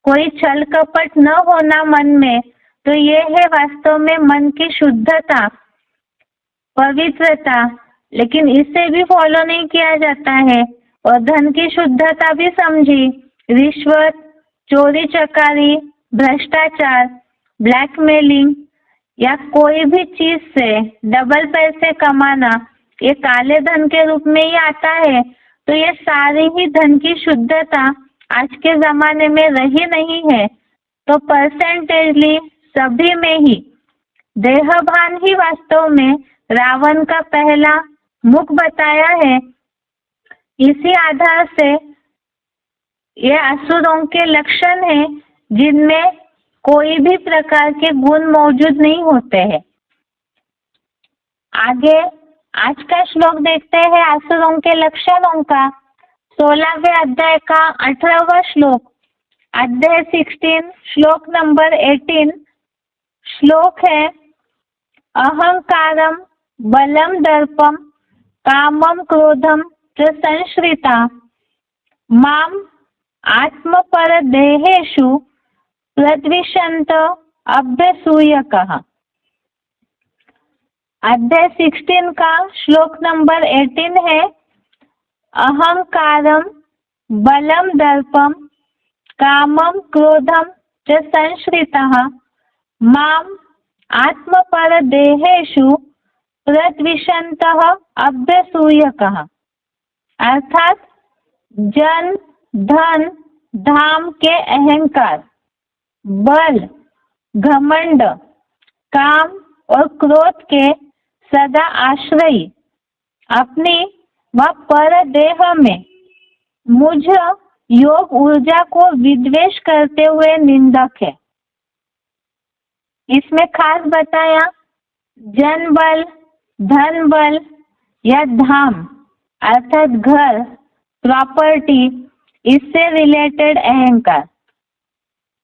कोई छल कपट न होना मन में, तो ये है वास्तव में मन की शुद्धता, पवित्रता। लेकिन इसे भी फॉलो नहीं किया जाता है। और धन की शुद्धता भी समझी, रिश्वत, चोरी चकारी, भ्रष्टाचार, ब्लैकमेलिंग या कोई भी चीज से डबल पैसे कमाना, ये काले धन के रूप में ही आता है। तो ये सारी ही धन की शुद्धता आज के जमाने में रही नहीं है। तो परसेंटेजली सभी में ही देहभान ही वास्तव में रावण का पहला मुख बताया है। इसी आधार से ये असुरों के लक्षण हैं जिनमें कोई भी प्रकार के गुण मौजूद नहीं होते हैं। आगे आज का श्लोक देखते हैं असुरों के लक्षणों का। 16वें अध्याय का 18वां श्लोक, अध्याय 16 श्लोक नंबर 18। श्लोक है, अहंकारम बलम दर्पम कामम क्रोधम च संश्रिता माम आत्मपर देहेषु प्रद्विषन्त अभ्यसूयकः। अध्याय 16 का श्लोक नंबर 18 है, अहंकारम बलम दर्पम कामम क्रोधम च संश्रितः माम आत्मपर देहेषु प्रद्विषन्तः अभ्यसूयकः। अर्थात जन, धन, धाम के अहंकार, बल, घमंड, काम और क्रोध के सदा आश्रयी अपनी व पर देह में मुझ योग ऊर्जा को विद्वेष करते हुए निंदक है। इसमें खास बताया जन बल, धन बल या धाम अर्थात घर, प्रॉपर्टी, इससे रिलेटेड अहंकार।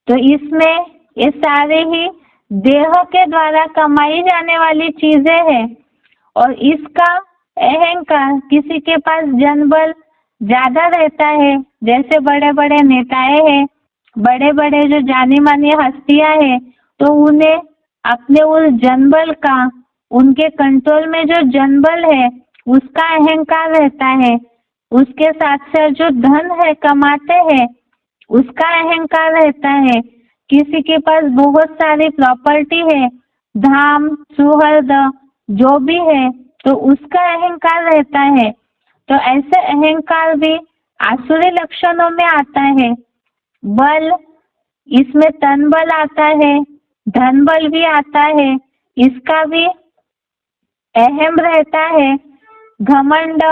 तो इसमें ये सारे ही देह के द्वारा कमाई जाने वाली चीजें हैं। और इसका अहंकार, किसी के पास जनबल ज्यादा रहता है, जैसे बड़े बड़े नेताएं हैं, बड़े बड़े जो जानी मानी हस्तियां हैं, तो उन्हें अपने उस जनबल का, उनके कंट्रोल में जो जनबल है उसका अहंकार रहता है। उसके साथ साथ जो धन है कमाते हैं उसका अहंकार रहता है। किसी के पास बहुत सारी प्रॉपर्टी है, धाम, सुहृद जो भी है, तो उसका अहंकार रहता है। तो ऐसे अहंकार भी आसुरी लक्षणों में आता है। बल, इसमें तन बल आता है, धन बल भी आता है, इसका भी अहम रहता है। घमंड,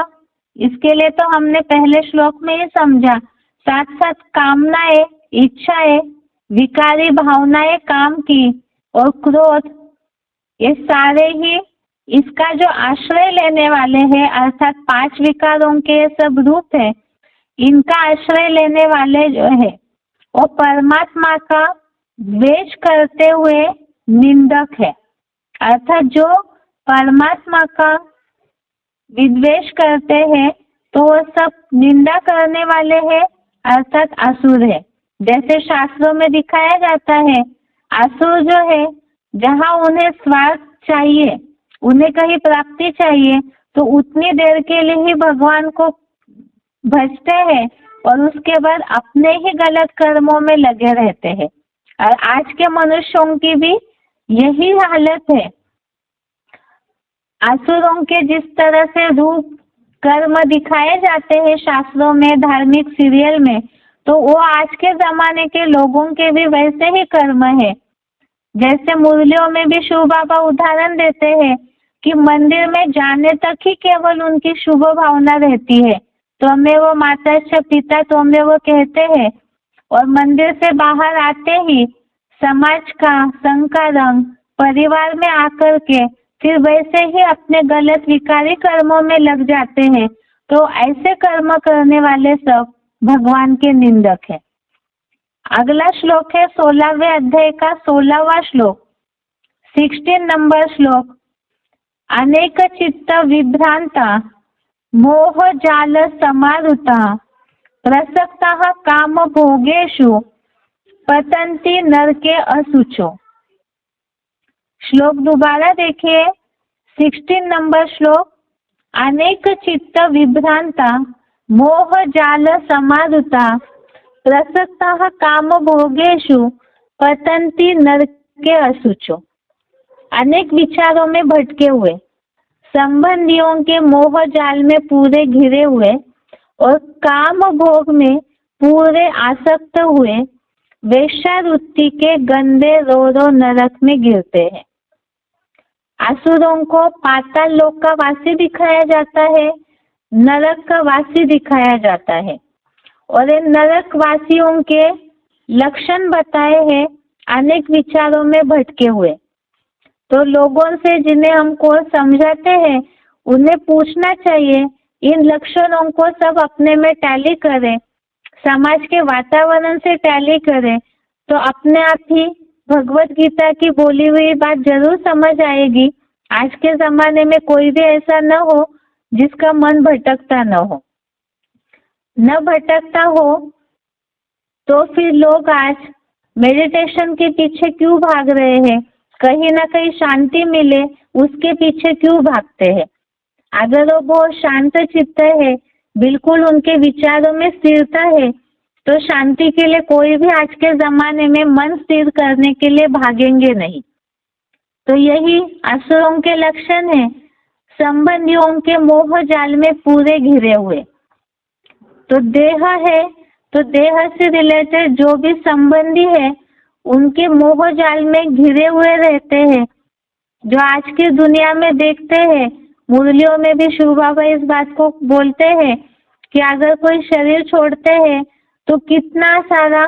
इसके लिए तो हमने पहले श्लोक में ही समझा। साथ साथ कामनाएं, इच्छाएं, विकारी भावनाएं काम की और क्रोध, ये सारे ही इसका जो आश्रय लेने वाले हैं, अर्थात 5 विकारों के सब रूप है, इनका आश्रय लेने वाले जो है वो परमात्मा का द्वेष करते हुए निंदक है। अर्थात जो परमात्मा का विद्वेष करते हैं तो वो सब निंदा करने वाले हैं, अर्थात असुर है। जैसे शास्त्रों में दिखाया जाता है, असुर जो है जहाँ उन्हें स्वार्थ चाहिए, उन्हें कहीं प्राप्ति चाहिए, तो उतनी देर के लिए ही भगवान को भजते हैं और उसके बाद अपने ही गलत कर्मों में लगे रहते हैं। और आज के मनुष्यों की भी यही हालत है। असुरों के जिस तरह से रूप कर्म दिखाए जाते हैं शास्त्रों में, धार्मिक सीरियल में, तो वो आज के जमाने के लोगों के भी वैसे ही कर्म है। जैसे मुरलियों में भी शिव बाबा उदाहरण देते हैं कि मंदिर में जाने तक ही केवल उनकी शुभ भावना रहती है, तो हमें वो माता से पिता तो हमें वो कहते हैं, और मंदिर से बाहर आते ही समाज का, संघ का रंग, परिवार में आकर के फिर वैसे ही अपने गलत विकारी कर्मों में लग जाते हैं, तो ऐसे कर्म करने वाले सब भगवान के निंदक है। अगला श्लोक है 16वें अध्याय का 16वां श्लोक, 16 नंबर श्लोक। अनेक चित्त विभ्रांता मोह जाल समारुता प्रसक्ता काम भोगेषु पतंती नरके असुचो। श्लोक दोबारा देखिए, 16 नंबर श्लोक। अनेक चित्त विभ्रांता मोह जाल समारुता प्रसक्ता काम भोगेषु पतंती नरके असुचो। अनेक विचारों में भटके हुए, संबंधियों के मोह जाल में पूरे घिरे हुए और काम भोग में पूरे आसक्त हुए वेश्यावृत्ति के गंदे रोरो नरक में गिरते हैं। असुरों को पाताल लोक का वासी दिखाया जाता है, नरक का वासी दिखाया जाता है, और इन नरक वासियों के लक्षण बताए हैं अनेक विचारों में भटके हुए। तो लोगों से जिन्हें हमको समझाते हैं उन्हें पूछना चाहिए, इन लक्षणों को सब अपने में टैली करें, समाज के वातावरण से टैली करें, तो अपने आप ही भगवत गीता की बोली हुई बात जरूर समझ आएगी। आज के जमाने में कोई भी ऐसा न हो जिसका मन भटकता न भटकता हो, तो फिर लोग आज मेडिटेशन के पीछे क्यों भाग रहे हैं? कहीं ना कहीं शांति मिले उसके पीछे क्यों भागते हैं? अगर वो बहुत शांत चित्त है, बिल्कुल उनके विचारों में स्थिरता है, तो शांति के लिए कोई भी आज के जमाने में मन स्थिर करने के लिए भागेंगे नहीं। तो यही असुरों के लक्षण है, संबंधियों के मोह जाल में पूरे घिरे हुए। तो देह है, तो देह से रिलेटेड जो भी संबंधी है उनके मोह जाल में घिरे हुए रहते हैं। जो आज की दुनिया में देखते हैं, मुरलियों में भी शिव बाबा इस बात को बोलते हैं कि अगर कोई शरीर छोड़ते हैं तो कितना सारा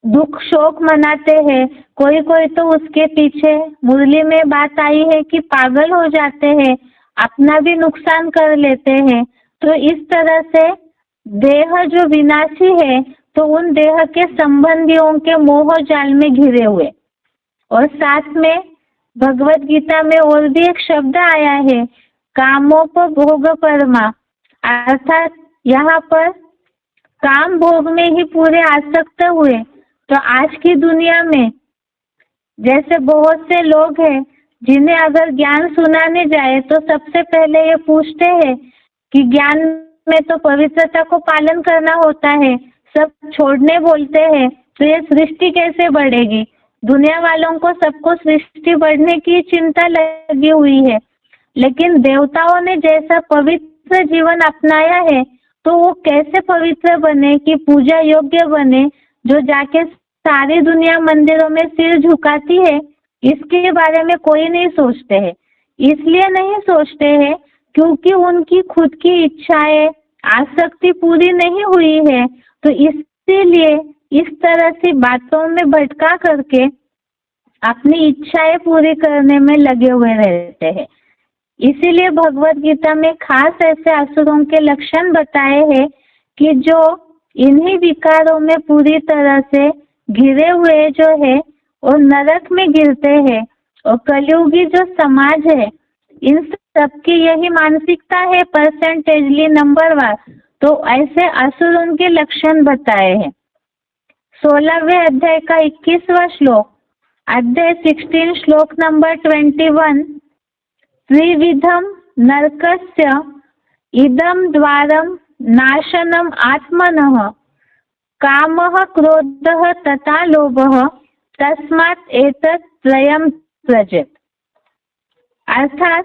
दुख शोक मनाते हैं। कोई कोई तो उसके पीछे मुरली में बात आई है कि पागल हो जाते हैं, अपना भी नुकसान कर लेते हैं। तो इस तरह से देह जो विनाशी है, तो उन देह के संबंधियों के मोह जाल में घिरे हुए। और साथ में भगवत गीता में और भी एक शब्द आया है, कामोपभोग परमा, अर्थात यहाँ पर काम भोग में ही पूरे आसक्त हुए। तो आज की दुनिया में जैसे बहुत से लोग हैं जिन्हें अगर ज्ञान सुनाने जाए तो सबसे पहले ये पूछते हैं कि ज्ञान में तो पवित्रता को पालन करना होता है, सब छोड़ने बोलते हैं, तो ये सृष्टि कैसे बढ़ेगी? दुनिया वालों को सबको सृष्टि बढ़ने की चिंता लगी हुई है, लेकिन देवताओं ने जैसा पवित्र जीवन अपनाया है तो वो कैसे पवित्र बने कि पूजा योग्य बने, जो जाके सारी दुनिया मंदिरों में सिर झुकाती है, इसके बारे में कोई नहीं सोचते हैं। इसलिए नहीं सोचते हैं क्योंकि उनकी खुद की इच्छाएं, आसक्ति पूरी नहीं हुई है। तो इसीलिए इस तरह से बातों में भटका करके अपनी इच्छाएं पूरी करने में लगे हुए रहते हैं। इसीलिए भगवत गीता में खास ऐसे असुरों के लक्षण बताए हैं कि जो इन्हीं विकारों में पूरी तरह से घिरे हुए जो है और नरक में गिरते हैं। और कलयुगी जो समाज है, इन सबकी यही मानसिकता है परसेंटेजली नंबरवार। तो ऐसे असुरों के लक्षण बताए हैं। 16वें अध्याय का 21वां श्लोक, अध्याय 16 श्लोक नंबर 21। त्रिविधम नरकस्य इदम द्वारम नाशनम आत्मनः कामः क्रोधः तथा लोभः तस्मात् एतत् त्रयम् त्यजेत्। अर्थात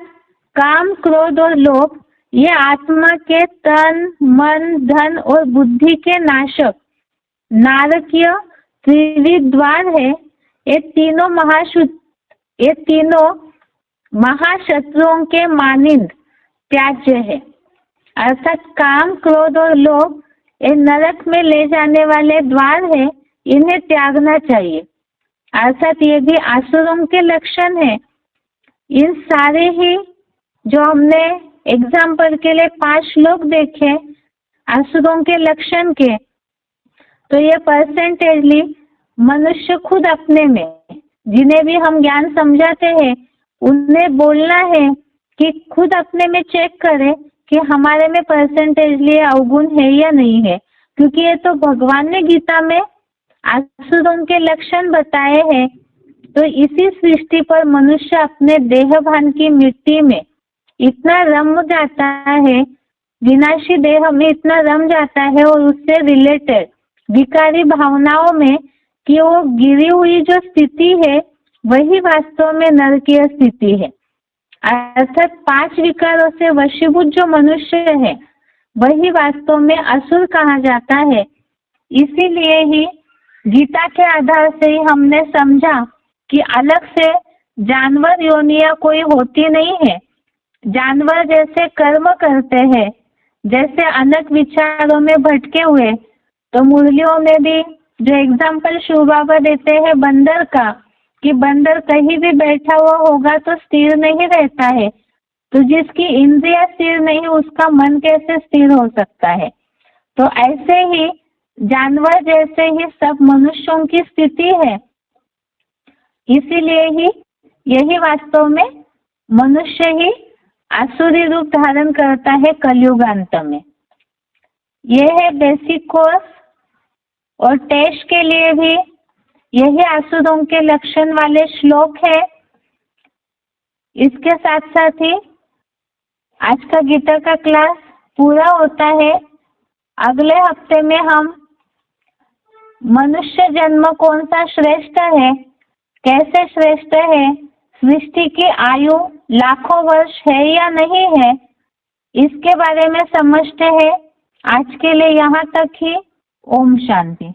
काम, क्रोध और लोभ ये आत्मा के तन, मन, धन और बुद्धि के नाशक नारकीय त्रिविध द्वार है। ये तीनों महाशत्रुओं के मानिंद त्याज्य है। अर्थात काम, क्रोध और लोभ ये नरक में ले जाने वाले द्वार है, इन्हें त्यागना चाहिए। अर्थात ये भी आसुरों के लक्षण है। इन सारे ही जो हमने एग्जाम्पल के लिए 5 श्लोक देखे आसुरों के लक्षण के, तो ये परसेंटेजली मनुष्य खुद अपने में, जिन्हें भी हम ज्ञान समझाते हैं उन्हें बोलना है कि खुद अपने में चेक करें कि हमारे में परसेंटेजली अवगुण है या नहीं है, क्योंकि ये तो भगवान ने गीता में आसुरों के लक्षण बताए हैं। तो इसी सृष्टि पर मनुष्य अपने देह भान की मिट्टी में इतना रम जाता है, विनाशी देह में इतना रम जाता है और उससे रिलेटेड विकारी भावनाओं में कि वो गिरी हुई जो स्थिति है वही वास्तव में नरकीय स्थिति है। अर्थात 5 विकारों से वशीभूत जो मनुष्य है वही वास्तव में असुर कहा जाता है। इसीलिए ही गीता के आधार से ही हमने समझा कि अलग से जानवर योनियां कोई होती नहीं है। जानवर जैसे कर्म करते हैं, जैसे अनेक विचारों में भटके हुए, तो मुरलियों में भी जो एग्जाम्पल शिव बाबा देते हैं बंदर का, कि बंदर कहीं भी बैठा हुआ होगा तो स्थिर नहीं रहता है, तो जिसकी इंद्रियां स्थिर नहीं उसका मन कैसे स्थिर हो सकता है। तो ऐसे ही जानवर जैसे ही सब मनुष्यों की स्थिति है। इसीलिए ही यही वास्तव में मनुष्य ही आसुरी रूप धारण करता है कलयुगांत में। यह है बेसिक कोर्स, और टेस्ट के लिए भी यही आसुरों के लक्षण वाले श्लोक है। इसके साथ साथ ही आज का गीता का क्लास पूरा होता है। अगले हफ्ते में हम मनुष्य जन्म कौन सा श्रेष्ठ है, कैसे श्रेष्ठ है, सृष्टि की आयु लाखों वर्ष है या नहीं है, इसके बारे में समझते हैं। आज के लिए यहाँ तक ही। ओम शांति।